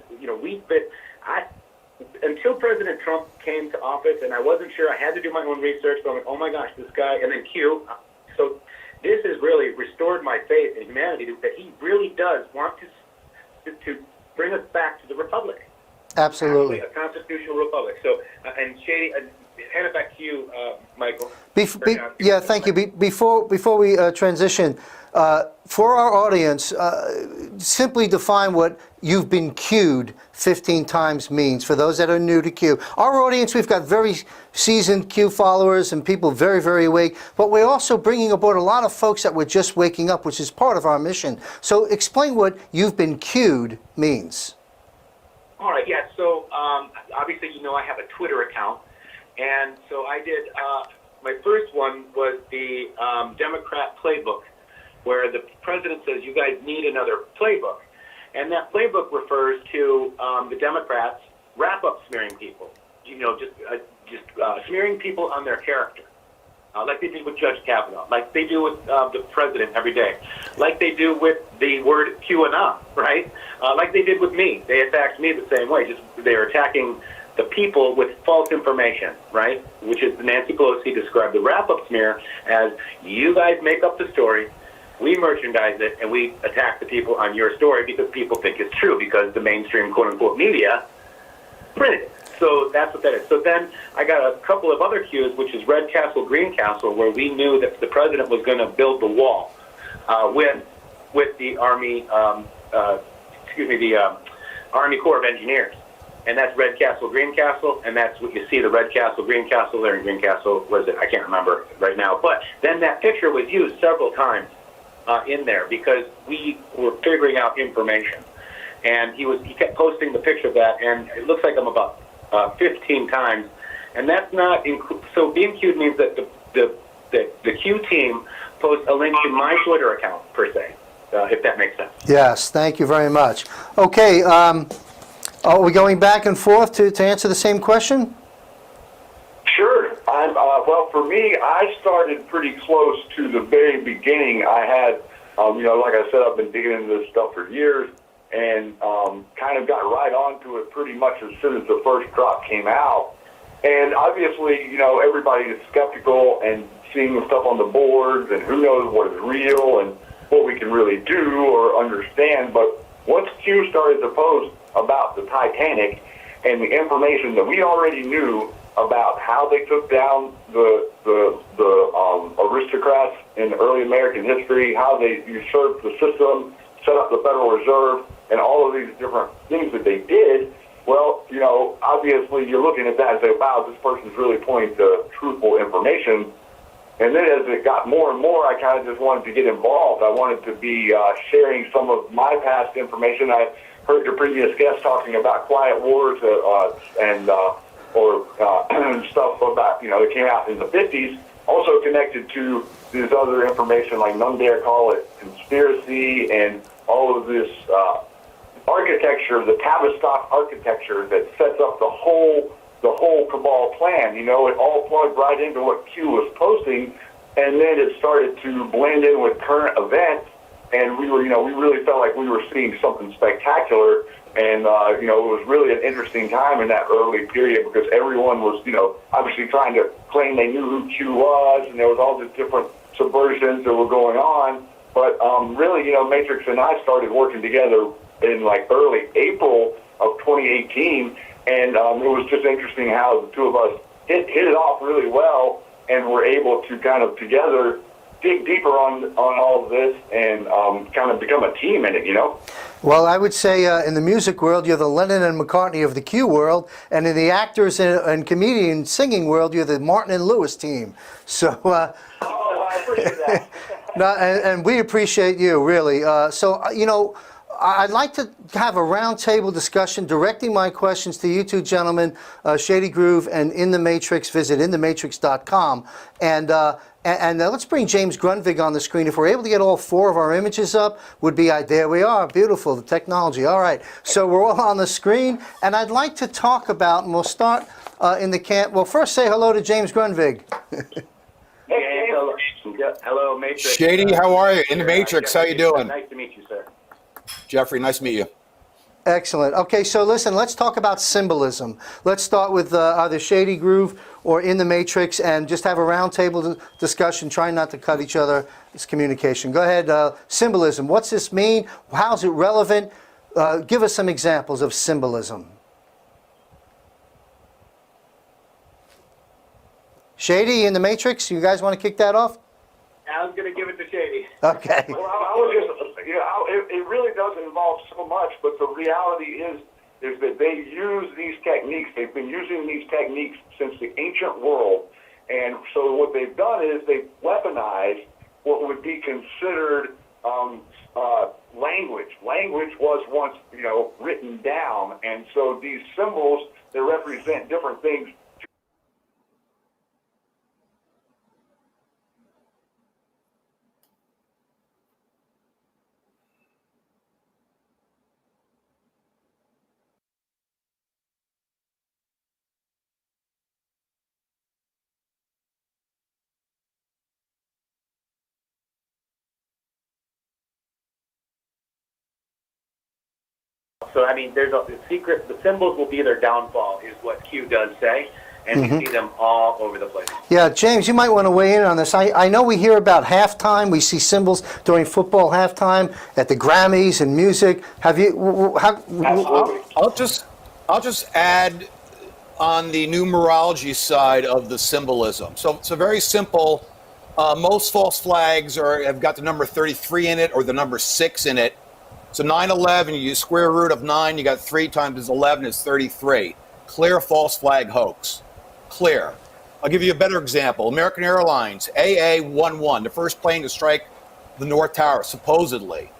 until President Trump came to office, and I wasn't sure, I had to do my own research, going, oh my gosh, this guy, and then Q. So this has really restored my faith in humanity that he really does want to bring us back to the republic. Absolutely. A constitutional republic. So, and Shady, hand it back to you, Michael. Yeah, thank you. Before we transition, for our audience, simply define what you've been Q'd 15 times means for those that are new to Q. Our audience, we've got very seasoned Q followers and people very, very awake, but we're also bringing aboard a lot of folks that were just waking up, which is part of our mission. So explain what you've been Q'd means. All right, yeah, so obviously I have a Twitter account, and so I did, my first one was the Democrat playbook, where the president says, you guys need another playbook. And that playbook refers to the Democrats wrap-up smearing people, just smearing people on their character, like they did with Judge Kavanaugh, like they do with the president every day, like they do with the word QAnon, right? Like they did with me. They attacked me the same way, just they're attacking the people with false information, right? Which is Nancy Pelosi described the wrap-up smear as you guys make up the story, we merchandise it, and we attack the people on your story because people think it's true because the mainstream quote-unquote media printed it. So that's what that is. So then I got a couple of other cues, which is Red Castle, Green Castle, where we knew that the president was going to build the wall with the Army, the Army Corps of Engineers. And that's Red Castle, Green Castle, and that's what you see, the Red Castle, Green Castle there, and Green Castle, what is it? I can't remember right now. But then that picture was used several times in there because we were figuring out information. And he kept posting the picture of that, and it looks like I'm about 15 times. And that's not, so being queued means that the Q team posts a link to my Twitter account, per se, if that makes sense. Yes, thank you very much. Okay, are we going back and forth to answer the same question? Sure. Well, for me, I started pretty close to the very beginning. I had, like I said, I've been digging into this stuff for years, and kind of got right onto it pretty much as soon as the first drop came out. And obviously, everybody is skeptical and seeing the stuff on the boards and who knows what is real and what we can really do or understand. But once Q started to post about the Titanic and the information that we already knew about how they took down the aristocrats in early American history, how they usurped the system, set up the Federal Reserve, and all of these different things that they did, well, obviously you're looking at that and say, wow, this person's really pointing to truthful information. And then as it got more and more, I kind of just wanted to get involved. I wanted to be sharing some of my past information. I heard your previous guest talking about quiet wars and stuff about, that came out in the 50s, also connected to this other information like none dare call it conspiracy and all of this architecture, the Tavistock architecture that sets up the whole cabal plan. It all plugged right into what Q was posting, and then it started to blend in with current events, and we really felt like we were seeing something spectacular. And, it was really an interesting time in that early period because everyone was, obviously trying to claim they knew who Q was, and there was all these different subversions that were going on. But really, Matrixxx and I started working together in like early April of 2018, and it was just interesting how the two of us hit it off really well and were able to kind of together dig deeper on all of this and kind of become a team in it, Well, I would say in the music world, you're the Lennon and McCartney of the Q world, and in the actors and comedian singing world, you're the Martin and Lewis team. So, I appreciate that. no, and we appreciate you, really. I'd like to have a roundtable discussion directing my questions to you two gentlemen, Shady Grooove and In the Matrixxx. Visit inthematrixx.com. And let's bring James Grundvig on the screen. If we're able to get all four of our images up, would be, there we are, beautiful, the technology. All right, so we're all on the screen, and I'd like to talk about, and we'll start in the camp. Well, first say hello to James Grundvig. Hey, hello, Matrixxx. Shady, how are you? In the Matrixxx, how you doing? Nice to meet you, sir. Jeffrey, nice to meet you. Excellent. Okay, so listen, let's talk about symbolism. Let's start with either Shady Grooove or In the Matrixxx and just have a roundtable discussion, trying not to cut each other. It's communication. Go ahead. Symbolism. What's this mean? How's it relevant? Give us some examples of symbolism. Shady, In the Matrixxx, you guys want to kick that off? I was going to give it to Shady. Okay. Well, I was just, it really does involve so much, but the reality is that they use these techniques. They've been using these techniques since the ancient world. And so what they've done is they've weaponized what would be considered language. Language was once, written down. And so these symbols, they represent different things. So, there's the secret, the symbols will be their downfall, is what Q does say, and we see them all over the place. Yeah, James, you might want to weigh in on this. I know we hear about halftime. We see symbols during football halftime, at the Grammys and music. Have you? Absolutely. I'll just add on the numerology side of the symbolism. So very simple. Most false flags have got the number 33 in it or the number 6 in it. So 9/11, you use square root of 9, you got 3 times 11 is 33. Clear false flag hoax. Clear. I'll give you a better example. American Airlines, AA-11, the first plane to strike the North Tower, supposedly.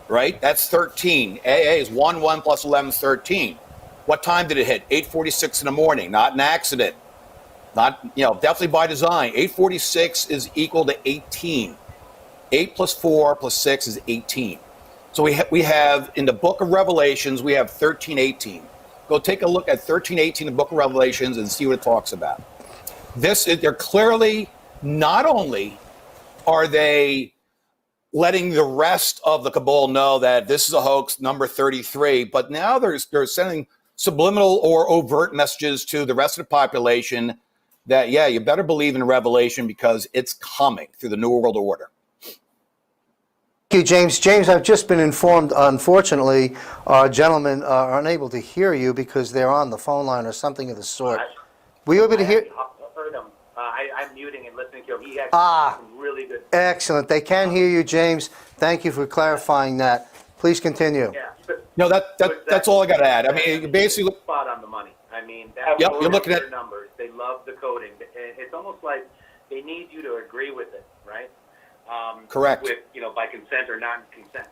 Right? That's 13. AA is 11 plus 11 is 13. What time did it hit? 8:46 in the morning. Not an accident. Not, definitely by design. 8:46 is equal to 18. 8 plus 4 plus 6 is 18. So we have in the book of Revelations, we have 13:18. Go take a look at 13:18 in the book of Revelations and see what it talks about. They're clearly, not only are they letting the rest of the cabal know that this is a hoax, number 33, but now they're sending subliminal or overt messages to the rest of the population that, yeah, you better believe in Revelation because it's coming through the New World Order. Thank you, James. James, I've just been informed, unfortunately, our gentlemen are unable to hear you because they're on the phone line or something of the sort. Were you able to hear? I've heard him. I'm muting and listening to him. He has some really good. Excellent. They can hear you, James. Thank you for clarifying that. Please continue. Yeah. No, that's all I got to add. I mean, basically, spot on the money. I mean, that's you're looking at numbers. They love the coding. It's almost like they need you to agree with it, right? Correct. With by consent or non-consent.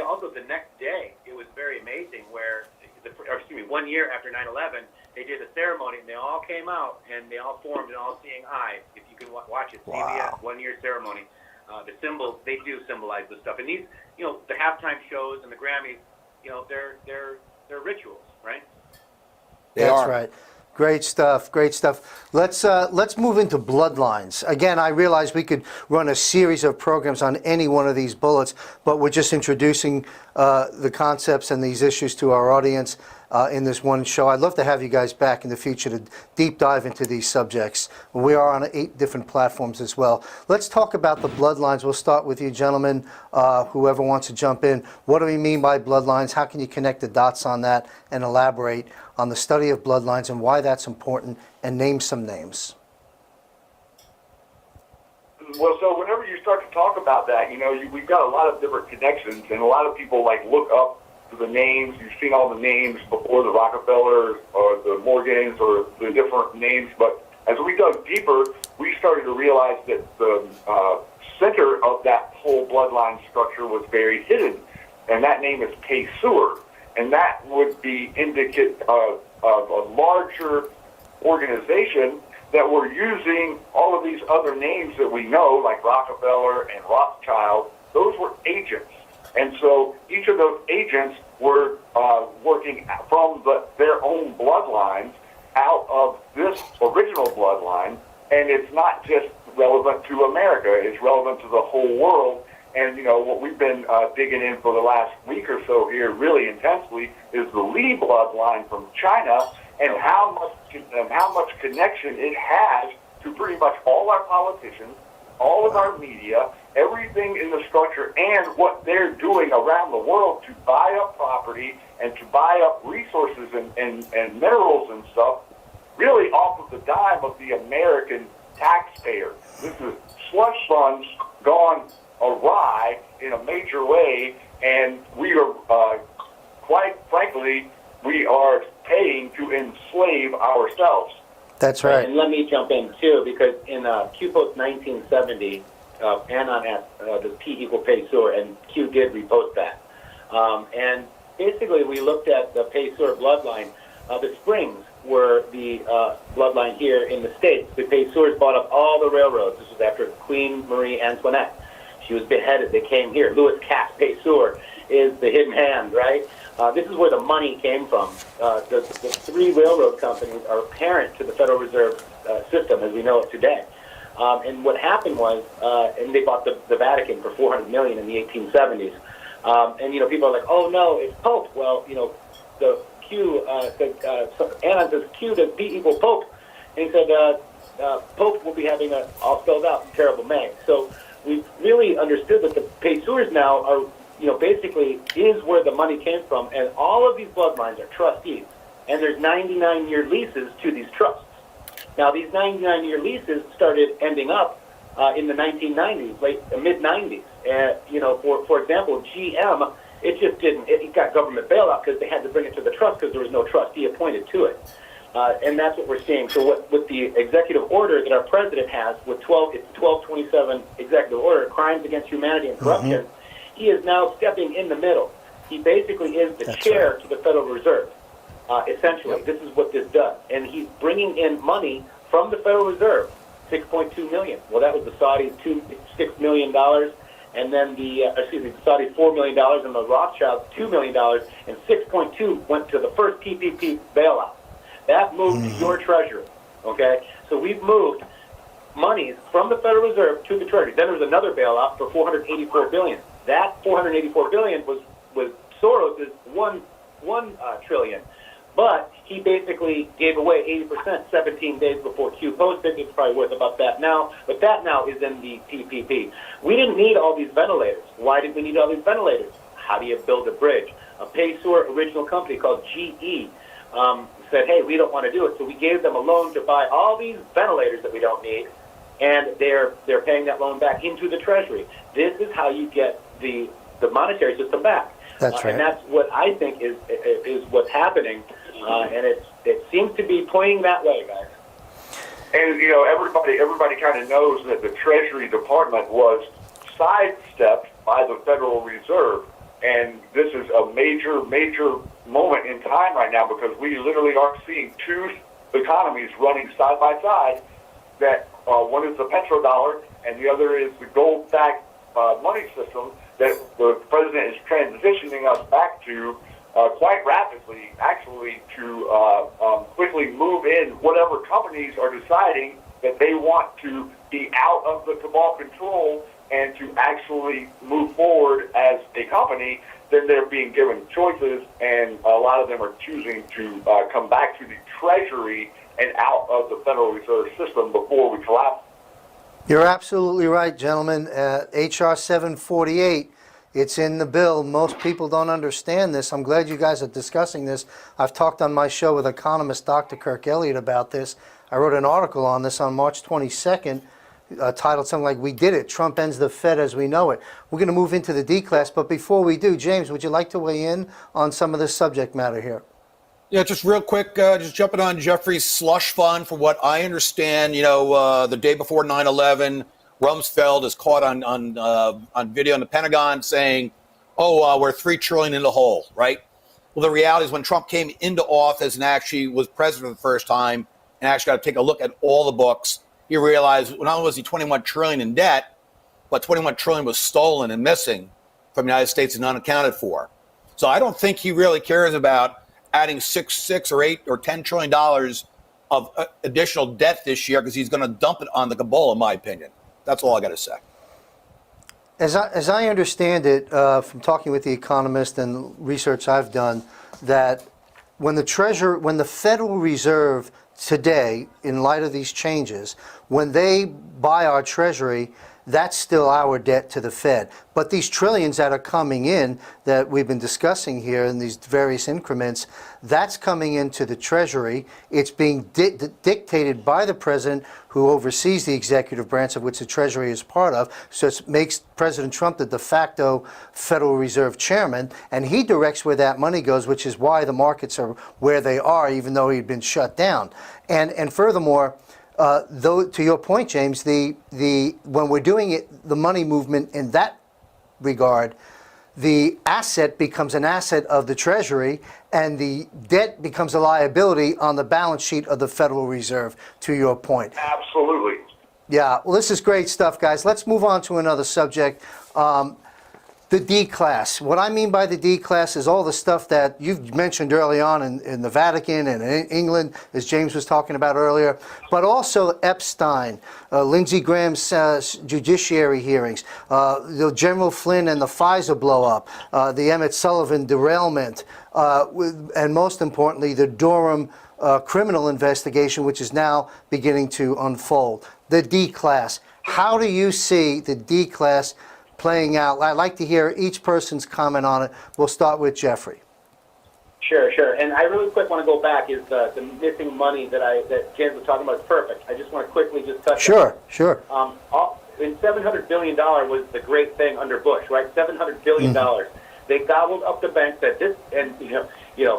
Also, the next day, it was very amazing. 1 year after 9/11, they did a ceremony and they all came out and they all formed an all-seeing eye. If you can watch it, CBS 1 year ceremony. The symbols, they do symbolize this stuff, and these, the halftime shows and the Grammys, they're rituals, right? That's right. Great stuff. Great stuff. Let's move into bloodlines. Again, I realize we could run a series of programs on any one of these bullets, but we're just introducing the concepts and these issues to our audience in this one show. I'd love to have you guys back in the future to deep dive into these subjects. We are on 8 different platforms as well. Let's talk about the bloodlines. We'll start with you, gentlemen, whoever wants to jump in. What do we mean by bloodlines? How can you connect the dots on that and elaborate on the study of bloodlines and why that's important, and name some names? Well, so whenever you start to talk about that, we've got a lot of different connections, and a lot of people look up to the names. You've seen all the names before, the Rockefellers or the Morgans or the different names, but as we dug deeper, we started to realize that the center of that whole bloodline structure was very hidden, and that name is Pesur. And that would be indicative of a larger organization that were using all of these other names that we know, like Rockefeller and Rothschild. Those were agents. And so each of those agents were working from their own bloodlines out of this original bloodline. And it's not just relevant to America. It's relevant to the whole world. And, what we've been digging in for the last week or so here really intensely is the Li bloodline from China and how much connection it has to pretty much all our politicians, all of our media, everything in the structure, and what they're doing around the world to buy up property and to buy up resources and minerals and stuff, really off of the dime of the American taxpayer. This is slush funds gone awry in a major way, and we are, quite frankly, we are paying to enslave ourselves. That's right. And let me jump in, too, because in Q Post 1970, Anon asked, does P equal Pesur, and Q did repost that. And basically, we looked at the Pesur bloodline. The Springs were the bloodline here in the States. The Pesurs bought up all the railroads. This was after Queen Marie Antoinette. She was beheaded. They came here. Louis Cass Pesur is the hidden hand, right? This is where the money came from. The 3 railroad companies are parent to the Federal Reserve system as we know it today. And what happened was, and they bought the Vatican for $400 million in the 1870s. And people are like, oh no, it's Pope. Well, the Q said, Anon says Q does P equal Pope, and he said Pope will be having a all spelled out terrible May. So we've really understood that the Pesurs now are, basically is where the money came from, and all of these bloodlines are trustees. and there's 99-year leases to these trusts. Now, these 99-year leases started ending up in the 1990s, mid-90s. For example, GM, it just didn't. It got government bailout because they had to bring it to the trust because there was no trustee appointed to it. And that's what we're seeing. So with the executive order that our president has, with 1227 executive order, crimes against humanity and corruption, he is now stepping in the middle. He basically is the chair to the Federal Reserve. Essentially, this is what this does. And he's bringing in money from the Federal Reserve, $6.2 million. Well, that was the Saudis' $6 million, and then the Saudis' $4 million, and the Rothschilds' $2 million, and 6.2 went to the first PPP bailout. That moved to your treasury, okay? So we've moved monies from the Federal Reserve to the treasury. Then there was another bailout for $484 billion. That $484 billion was Soros's $1 trillion. But he basically gave away 80% 17 days before Q posted. It's probably worth about that now. But that now is in the PPP. We didn't need all these ventilators. Why did we need all these ventilators? How do you build a bridge? A Paysor original company called GE said, hey, we don't want to do it. So we gave them a loan to buy all these ventilators that we don't need, and they're paying that loan back into the Treasury. This is how you get the monetary system back. That's right. And that's what I think is what's happening, and it seems to be playing that way, guys. And everybody kind of knows that the Treasury Department was sidestepped by the Federal Reserve, and this is a major moment in time right now because we literally are seeing two economies running side by side. That one is the petrodollar, and the other is the gold-backed money system that the president is transitioning us back to quite rapidly, actually, to quickly move in whatever companies are deciding that they want to be out of the cabal control and to actually move forward as a company. Then they're being given choices, and a lot of them are choosing to come back to the Treasury and out of the Federal Reserve System before we collapse. You're absolutely right, gentlemen. H.R. 748, it's in the bill. Most people don't understand this. I'm glad you guys are discussing this. I've talked on my show with economist Dr. Kirk Elliott about this. I wrote an article on this on March 22nd, titled something like, "We Did It, Trump Ends the Fed as We Know It." We're going to move into the D class, but before we do, James, would you like to weigh in on some of this subject matter here? Yeah, just real quick, just jumping on Jeffrey's slush fund. From what I understand, the day before 9/11, Rumsfeld is caught on video in the Pentagon saying, "Oh, we're $3 trillion in the hole," right? Well, the reality is when Trump came into office and actually was president for the first time, and actually got to take a look at all the books, he realized not only was he $21 trillion in debt, but $21 trillion was stolen and missing from the United States and unaccounted for. So I don't think he really cares about adding $6 or $8 or $10 trillion of additional debt this year because he's going to dump it on the cabal, in my opinion. That's all I got to say. As I understand it, from talking with the economist and research I've done, that when the Federal Reserve today, in light of these changes, when they buy our Treasury, that's still our debt to the Fed. But these trillions that are coming in that we've been discussing here in these various increments, that's coming into the Treasury. It's being dictated by the president, who oversees the executive branch of which the Treasury is part of. So it makes President Trump the de facto Federal Reserve chairman, and he directs where that money goes, which is why the markets are where they are, even though he'd been shut down. And furthermore, though, to your point, James, when we're doing it, the money movement in that regard, the asset becomes an asset of the Treasury, and the debt becomes a liability on the balance sheet of the Federal Reserve, to your point. Absolutely. Yeah, well, this is great stuff, guys. Let's move on to another subject. The D class. What I mean by the D class is all the stuff that you've mentioned early on in the Vatican and in England, as James was talking about earlier, but also Epstein, Lindsey Graham's judiciary hearings, the General Flynn and the Pfizer blow-up, the Emmett Sullivan derailment, and most importantly, the Durham criminal investigation, which is now beginning to unfold. The D class. How do you see the D class playing out? I'd like to hear each person's comment on it. We'll start with Jeffrey. Sure. And I really quick want to go back is the missing money that James was talking about is perfect. I just want to quickly just touch on it. Sure. And $700 billion was the great thing under Bush, right? $700 billion. They gobbled up the bank, said this, and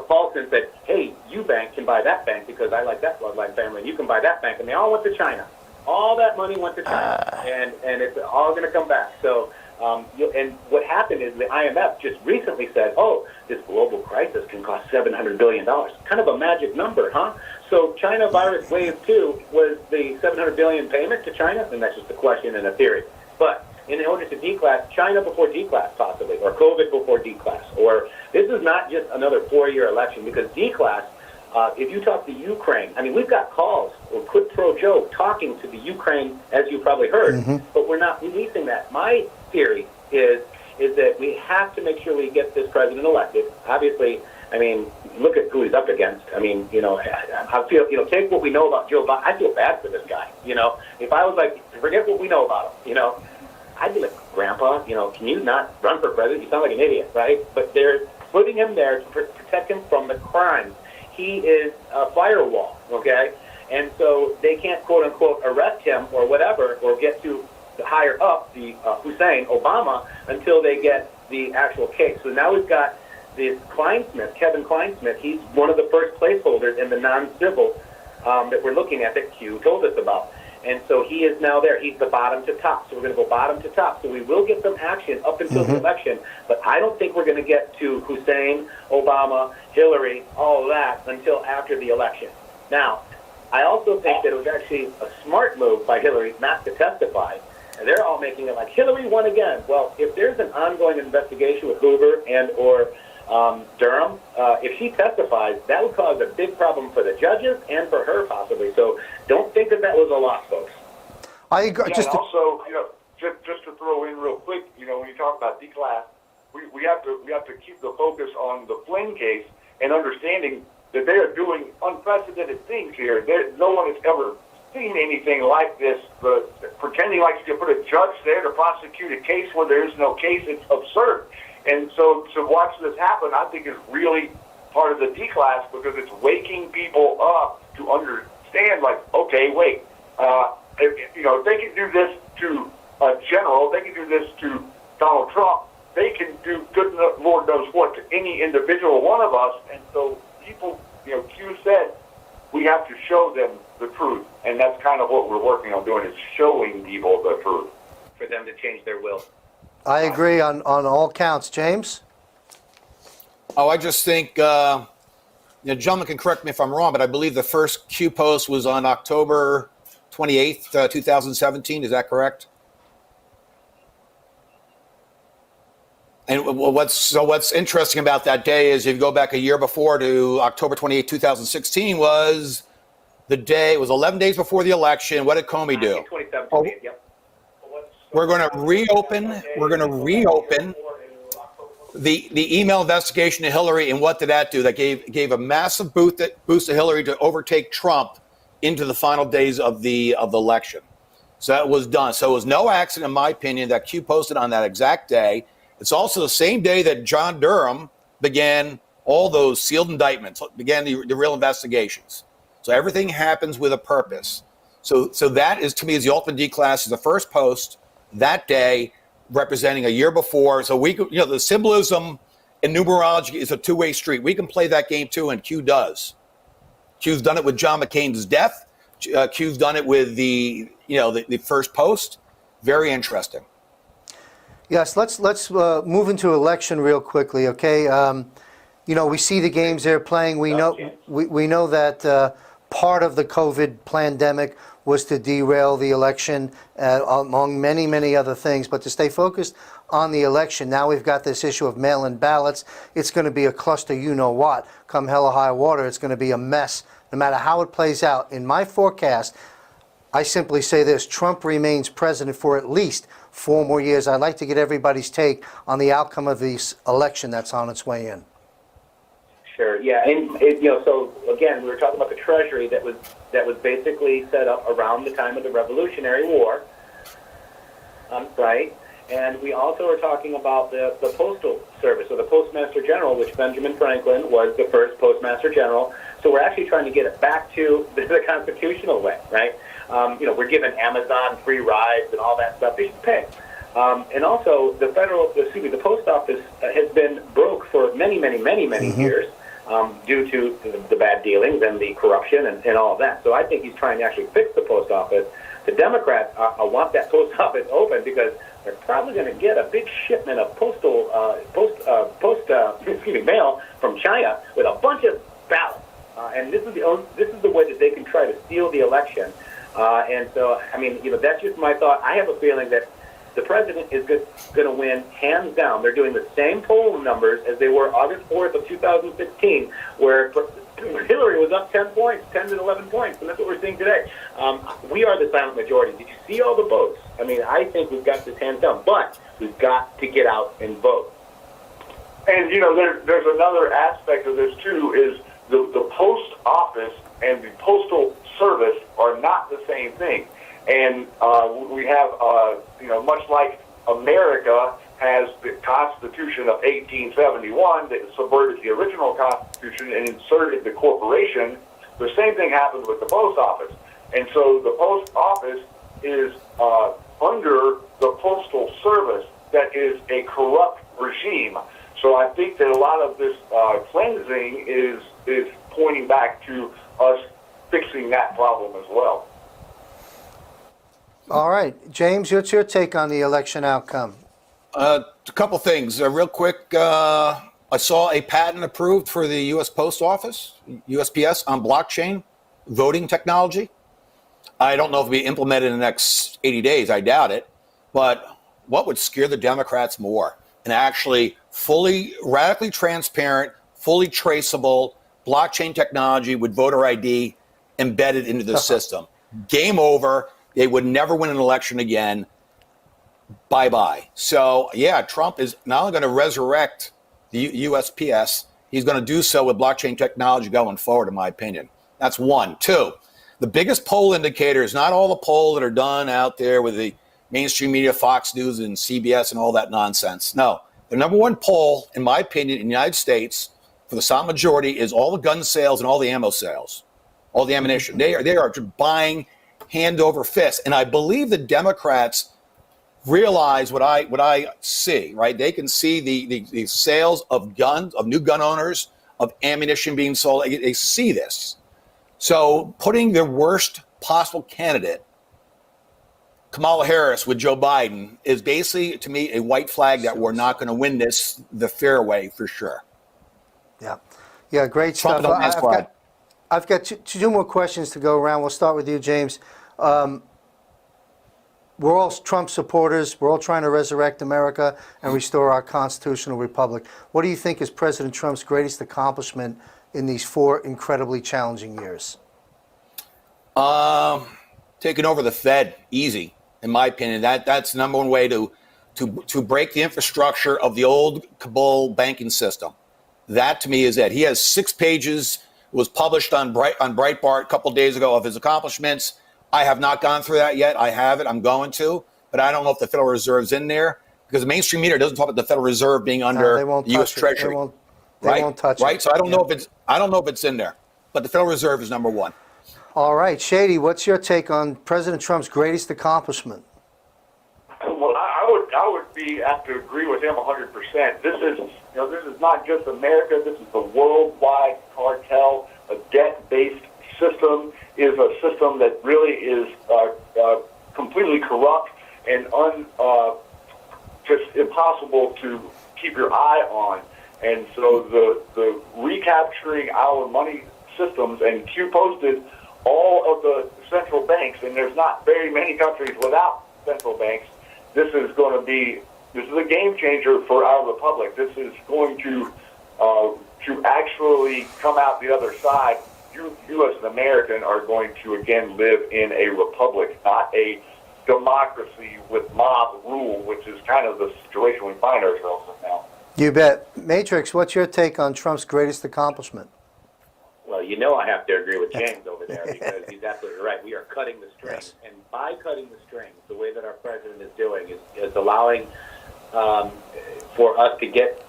Paulson said, hey, you bank can buy that bank because I like that bloodline family, and you can buy that bank. And they all went to China. All that money went to China, and it's all going to come back. So, and what happened is the IMF just recently said, oh, this global crisis can cost $700 billion. Kind of a magic number, huh? So China virus wave 2 was the $700 billion payment to China, and that's just a question and a theory. But in order to declass, China before declass possibly, or COVID before declass, or this is not just another 4-year election, because declass, if you talk to Ukraine, I mean, we've got calls, or quid pro Joe, talking to the Ukraine, as you probably heard, but we're not releasing that. My theory is that we have to make sure we get this president elected. Obviously, I mean, look at who he's up against. I mean, I feel, take what we know about Joe Biden. I feel bad for this guy. If I was like, forget what we know about him, I'd be like, Grandpa, can you not run for president? You sound like an idiot, right? But they're putting him there to protect him from the crimes. He is a firewall, okay? And so they can't, quote unquote, arrest him or whatever, or get to higher up the Hussein, Obama, until they get the actual case. So now we've got this Kevin Kleinsmith. He's one of the first placeholders in the non-civil that we're looking at that Q told us about. And so he is now there. He's the bottom to top. So we're going to go bottom to top. So we will get some action up until the election, but I don't think we're going to get to Hussein, Obama, Hillary, all of that until after the election. Now, I also think that it was actually a smart move by Hillary not to testify. And they're all making it like Hillary won again. Well, if there's an ongoing investigation with Hoover and or Durham, if she testifies, that would cause a big problem for the judges and for her possibly. So don't think that was a loss, folks. I agree. Yeah, also, just to throw in real quick, when you talk about declass, we have to keep the focus on the Flynn case and understanding that they are doing unprecedented things here. No one has ever seen anything like this. Pretending like you can put a judge there to prosecute a case where there is no case, it's absurd. And so to watch this happen, I think is really part of the declass, because it's waking people up to understand, like, okay, wait, if they can do this to a general, they can do this to Donald Trump, they can do good Lord knows what to any individual one of us. And so people, Q said, we have to show them the truth. And that's kind of what we're working on doing, is showing people the truth. For them to change their will. I agree on all counts. James? Oh, I just think, gentlemen can correct me if I'm wrong, but I believe the first Q post was on October 28th, 2017. Is that correct? And what's interesting about that day is if you go back a year before to October 28th, 2016 was the day, it was 11 days before the election. What did Comey do? 27, yep. We're going to reopen the email investigation to Hillary. And what did that do? That gave a massive boost to Hillary to overtake Trump into the final days of the election. So that was done. So it was no accident, in my opinion, that Q posted on that exact day. It's also the same day that John Durham began all those sealed indictments, began the real investigations. So everything happens with a purpose. So that is, to me, is the ultimate declass, is the first post that day representing a year before. So we could, the symbolism in numerology is a two-way street. We can play that game too, and Q does. Q's done it with John McCain's death. Q's done it with the first post. Very interesting. Yes, let's move into election real quickly, okay? We see the games they're playing. We know that part of the COVID pandemic was to derail the election, among many, many other things. But to stay focused on the election, now we've got this issue of mail-in ballots. It's going to be a cluster, you-know-what. Come hell or high water, it's going to be a mess, no matter how it plays out. In my forecast, I simply say this: Trump remains president for at least 4 more years. I'd like to get everybody's take on the outcome of this election that's on its way in. Sure. Yeah. And so again, we were talking about the Treasury that was basically set up around the time of the Revolutionary War, right? And we also are talking about the Postal Service, or the Postmaster General, which Benjamin Franklin was the first Postmaster General. So we're actually trying to get it back to the constitutional way, right? We're giving Amazon free rides and all that stuff. They should pay. And also, the Post Office has been broke for many years due to the bad dealings and the corruption and all of that. So I think he's trying to actually fix the Post Office. The Democrats want that Post Office open because they're probably going to get a big shipment of mail from China with a bunch of ballots. And this is the way that they can try to steal the election. And so, that's just my thought. I have a feeling that the president is going to win hands down. They're doing the same poll numbers as they were August 4th of 2016, where Hillary was up 10 to 11 points, and that's what we're seeing today. We are the silent majority. Did you see all the votes? I think we've got this hands down, but we've got to get out and vote. And, there's another aspect of this, too, is the post office and the postal service are not the same thing. And we have, much like America has the Constitution of 1871 that subverted the original Constitution and inserted the corporation, the same thing happened with the post office. And so the post office is under the Postal Service that is a corrupt regime. So I think that a lot of this cleansing is pointing back to us fixing that problem as well. All right. James, what's your take on the election outcome? A couple things. Real quick, I saw a patent approved for the U.S. Post Office, USPS, on blockchain voting technology. I don't know if it'll be implemented in the next 80 days. I doubt it. But what would scare the Democrats more? An actually fully, radically transparent, fully traceable blockchain technology with voter ID embedded into the system. Game over. They would never win an election again. Bye-bye. So, yeah, Trump is not only going to resurrect the USPS, he's going to do so with blockchain technology going forward, in my opinion. That's one. Two, the biggest poll indicator is not all the polls that are done out there with the mainstream media, Fox News and CBS and all that nonsense. No, the number one poll, in my opinion, in the United States for the silent majority is all the gun sales and all the ammo sales, all the ammunition. They are buying hand over fist. And I believe the Democrats realize what I see, right? They can see the sales of guns, of new gun owners, of ammunition being sold. They see this. So putting the worst possible candidate, Kamala Harris, with Joe Biden, is basically, to me, a white flag that we're not going to win this the fair way for sure. Yeah, great stuff. I've got two more questions to go around. We'll start with you, James. We're all Trump supporters. We're all trying to resurrect America and restore our constitutional republic. What do you think is President Trump's greatest accomplishment in these 4 incredibly challenging years? Taking over the Fed, easy, in my opinion. That's the number one way to break the infrastructure of the old Kabul banking system. That, to me, is it. He has 6 pages, was published on Breitbart a couple of days ago, of his accomplishments. I have not gone through that yet. I have it. I'm going to. But I don't know if the Federal Reserve's in there, because the mainstream media doesn't talk about the Federal Reserve being under the U.S. Treasury. They won't touch it. Right? So I don't know if it's in there. But the Federal Reserve is number one. All right. Shady, what's your take on President Trump's greatest accomplishment? Well, I would have to agree with him 100%. This is not just America. This is the worldwide cartel. A debt-based system is a system that really is completely corrupt and just impossible to keep your eye on. And so the recapturing our money systems, and Q posted all of the central banks, and there's not very many countries without central banks. This is a game changer for our republic. This is going to actually come out the other side. You as an American are going to again live in a republic, not a democracy with mob rule, which is kind of the situation we find ourselves in now. You bet. Matrixx, what's your take on Trump's greatest accomplishment? Well, You know I have to agree with James over there because he's absolutely right. We are cutting the strings. And by cutting the strings, the way that our president is doing is allowing for us to get,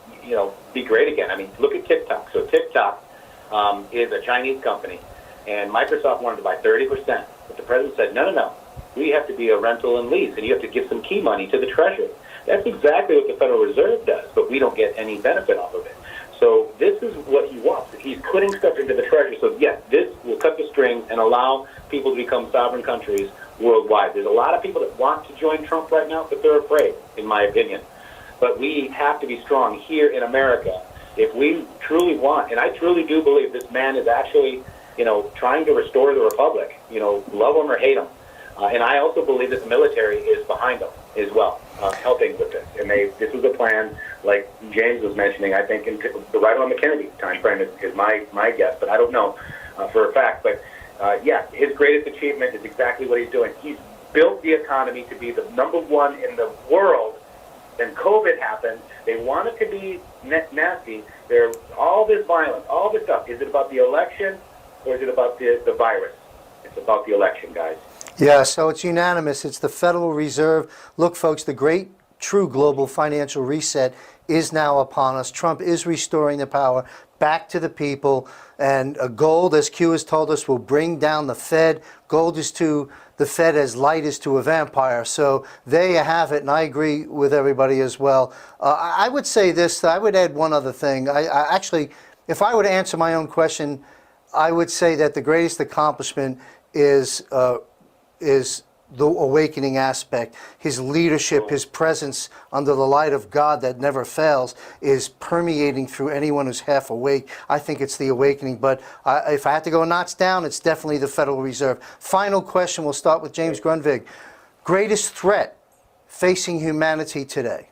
be great again. I mean, look at TikTok. So TikTok is a Chinese company, and Microsoft wanted to buy 30%. But the president said, no. We have to be a rental and lease, and you have to give some key money to the Treasury. That's exactly what the Federal Reserve does, but we don't get any benefit off of it. So this is what he wants. He's putting stuff into the Treasury. So, yes, this will cut the strings and allow people to become sovereign countries worldwide. There's a lot of people that want to join Trump right now, but they're afraid, in my opinion. But we have to be strong here in America if we truly want, and I truly do believe this man is actually, trying to restore the republic, love him or hate him. And I also believe that the military is behind them as well, helping with this. And this was a plan, like James was mentioning, I think, right around the Kennedy time frame is my guess, but I don't know for a fact. But, his greatest achievement is exactly what he's doing. He's built the economy to be the number one in the world. Then COVID happened. They want it to be nasty. There's all this violence, all this stuff. Is it about the election or is it about the virus? It's about the election, guys. Yeah, so it's unanimous. It's the Federal Reserve. Look, folks, the great true global financial reset is now upon us. Trump is restoring the power back to the people. And gold, as Q has told us, will bring down the Fed. Gold is to the Fed as light is to a vampire. So there you have it, and I agree with everybody as well. I would say this, I would add one other thing. I actually, if I were to answer my own question, I would say that the greatest accomplishment is the awakening aspect. His leadership, his presence under the light of God that never fails is permeating through anyone who's half awake. I think it's the awakening, but if I had to go a notch down, it's definitely the Federal Reserve. Final question, we'll start with James Grunvig. Greatest threat facing humanity today?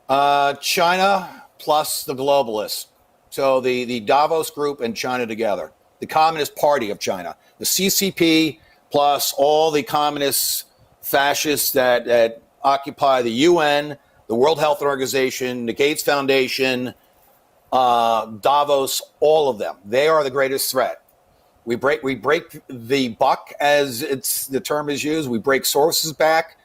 China plus the globalists. So the Davos group and China together. The Communist Party of China. The CCP plus all the communist fascists that occupy the UN, the World Health Organization, the Gates Foundation, Davos, all of them. They are the greatest threat. We break the buck, as the term is used. We break sources back.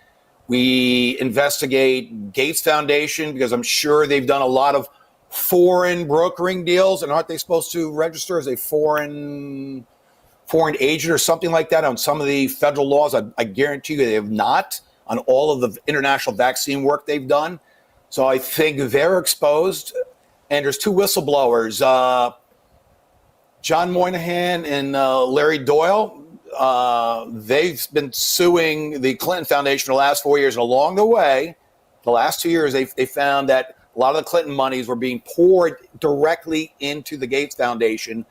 We investigate Gates Foundation because I'm sure they've done a lot of foreign brokering deals, and aren't they supposed to register as a foreign agent or something like that on some of the federal laws? I guarantee you they have not on all of the international vaccine work they've done. So I think they're exposed. And there's two whistleblowers, John Moynihan and Larry Doyle. They've been suing the Clinton Foundation the last 4 years. And along the way, the last 2 years, they found that a lot of the Clinton monies were being poured directly into the Gates Foundation,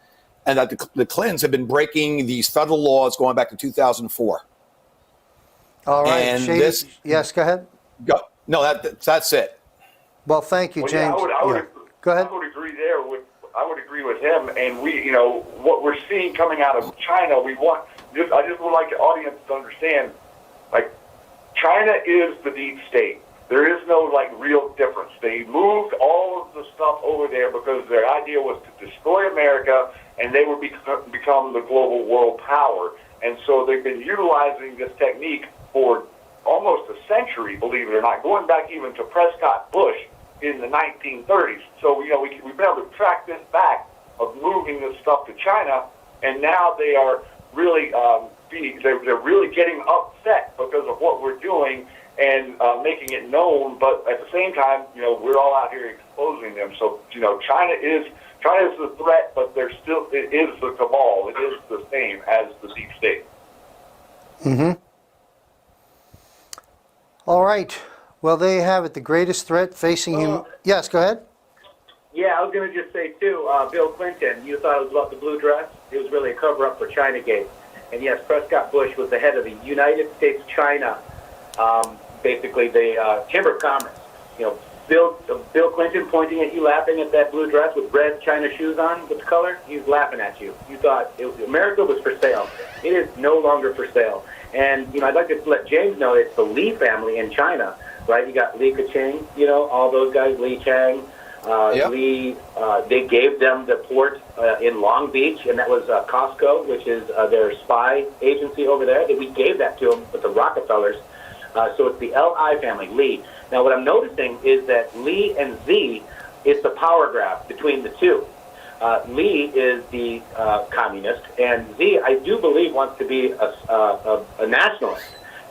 and that the Clintons have been breaking these federal laws going back to 2004. All right, and Shady, yes, go ahead. No, that's it. Well, thank you, James. Go ahead. I would agree with him, and we, what we're seeing coming out of China, I just would like the audience to understand, China is the deep state. There is no real difference. They moved all of the stuff over there because their idea was to destroy America, and they would become the global world power. And so they've been utilizing this technique for almost a century, believe it or not, going back even to Prescott Bush in the 1930s. So we've been able to track this back of moving this stuff to China, and now they are really they're really getting upset because of what we're doing and making it known, but at the same time, we're all out here exposing them. So, China is the threat, but it is the cabal. It is the same as the deep state. Mm-hmm. All right. Well, there you have it. The greatest threat facing him. Yes, go ahead. Yeah, I was going to just say, too, Bill Clinton, you thought it was about the blue dress? It was really a cover-up for Chinagate. And, yes, Prescott Bush was the head of the United States-China basically the Chamber of Commerce. Bill Clinton pointing at you, laughing at that blue dress with red China shoes on. What's the color? He's laughing at you. You thought America was for sale. It is no longer for sale. And I'd like to let James know it's the Li family in China, right? You got Li Keqiang, all those guys, Li Chang, Lee, they gave them the port in Long Beach, and that was Costco, which is their spy agency over there. We gave that to them with the Rockefellers. So it's the L.I. family, Lee. Now, what I'm noticing is that Lee and Z is the power grab between the two. Lee is the communist, and Z, I do believe, wants to be a nationalist.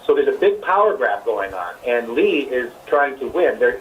So there's a big power grab going on, and Lee is trying to win. They're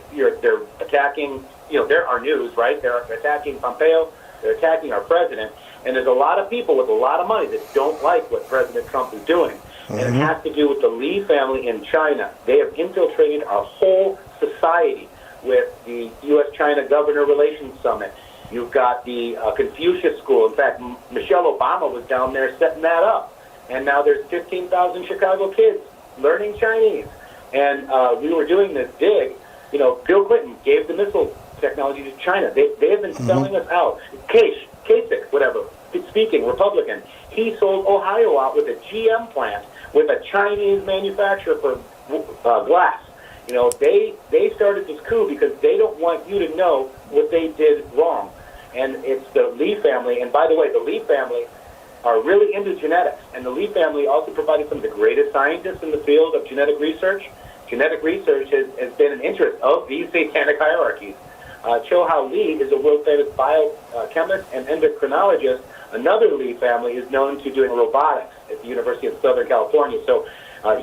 attacking, they're our news, right? They're attacking Pompeo, they're attacking our president, and there's a lot of people with a lot of money that don't like what President Trump is doing. And it has to do with the Lee family in China. They have infiltrated our whole society with the U.S.-China Governor Relations Summit. You've got the Confucius School. In fact, Michelle Obama was down there setting that up. And now there's 15,000 Chicago kids learning Chinese. And we were doing this dig. Bill Clinton gave the missile technology to China. They have been selling us out. Kasich, whatever, speaking, Republican, he sold Ohio out with a GM plant with a Chinese manufacturer for glass. They started this coup because they don't want you to know what they did wrong. And it's the Lee family. And by the way, the Lee family are really into genetics. And the Lee family also provided some of the greatest scientists in the field of genetic research. Genetic research has been an interest of these satanic hierarchies. Cho-Hao Lee is a world-famous biochemist and endocrinologist. Another Lee family is known to doing robotics at the University of Southern California. So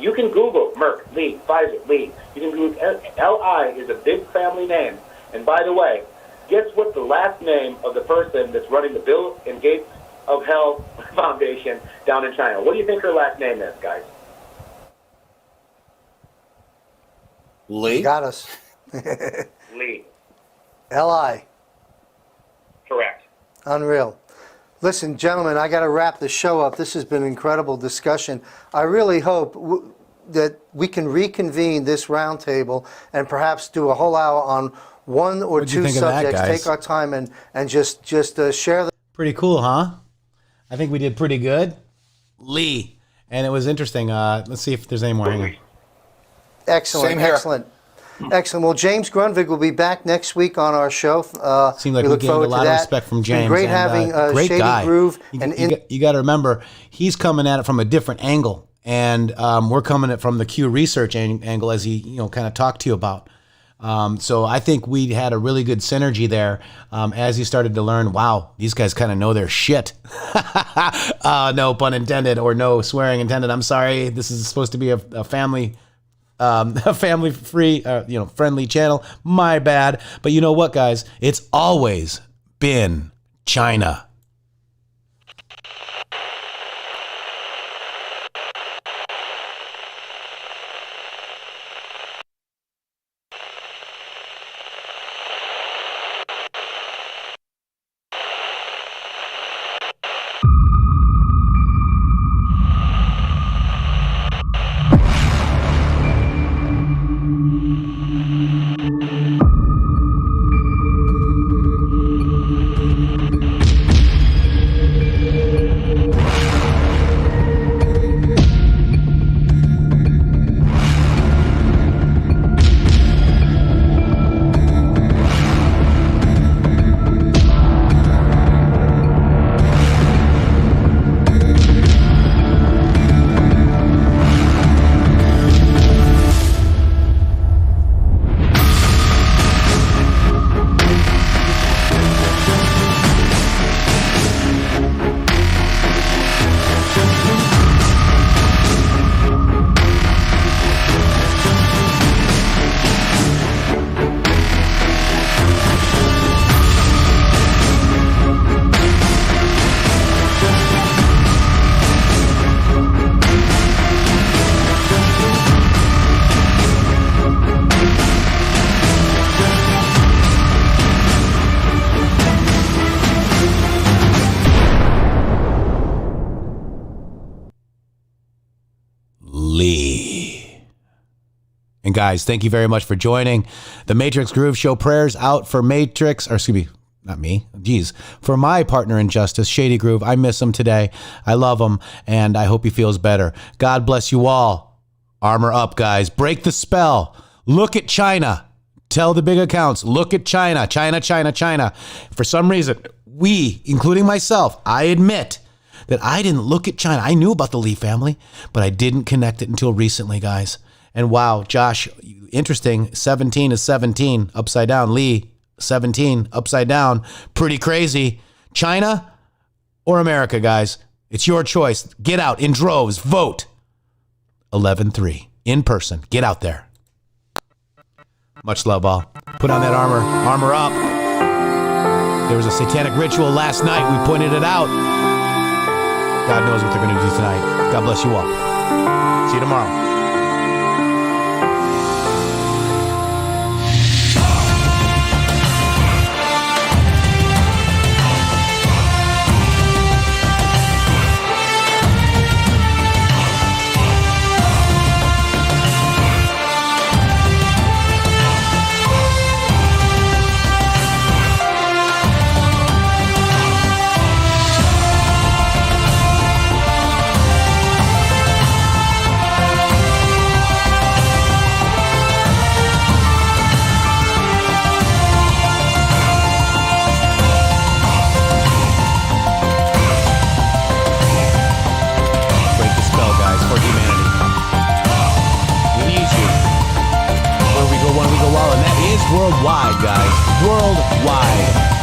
you can Google Merck, Lee, Pfizer, Lee. You can Google L.I. is a big family name. And by the way, guess what the last name of the person that's running the Bill and Gates of Hell Foundation down in China? What do you think her last name is, guys? Lee? Got us. Lee. L.I. Correct. Unreal. Listen, gentlemen, I got to wrap the show up. This has been an incredible discussion. I really hope that we can reconvene this roundtable and perhaps do a whole hour on one or two subjects. Take our time and just share the. Pretty cool, huh? I think we did pretty good. Lee. And it was interesting. Let's see if there's any more. Hang on. Excellent. Same here. Excellent. Excellent. Well, James Grunwig will be back next week on our show. Seems like we gained a lot of respect from James. Great having great Shady guy. Grooove. You got to remember, he's coming at it from a different angle, and we're coming at it from the Q research angle, as he kind of talked to you about. So I think we had a really good synergy there as you started to learn, wow, these guys kind of know their shit. No pun intended, or no swearing intended. I'm sorry. This is supposed to be a family free, friendly channel. My bad. But you know what, guys? It's always been China. And guys, thank you very much for joining the Matrixxx Groove Show. Prayers out for Matrixxx, or excuse me, not me, for my partner in justice, Shady Groove. I miss him today. I love him, and I hope he feels better. God bless you all. Armor up, guys. Break the spell. Look at China. Tell the big accounts, look at China. For some reason, we, including myself, I admit that I didn't look at China. I knew about the Lee family, but I didn't connect it until recently, guys. And wow, Josh, interesting. 17 is 17 upside down. Lee, 17 upside down. Pretty crazy. China or America, guys? It's your choice. Get out in droves. Vote. 11-3. In person. Get out there. Much love, all. Put on that armor. Armor up. There was a satanic ritual last night. We pointed it out. God knows what they're going to do tonight. God bless you all. See you tomorrow. Worldwide, guys. Worldwide.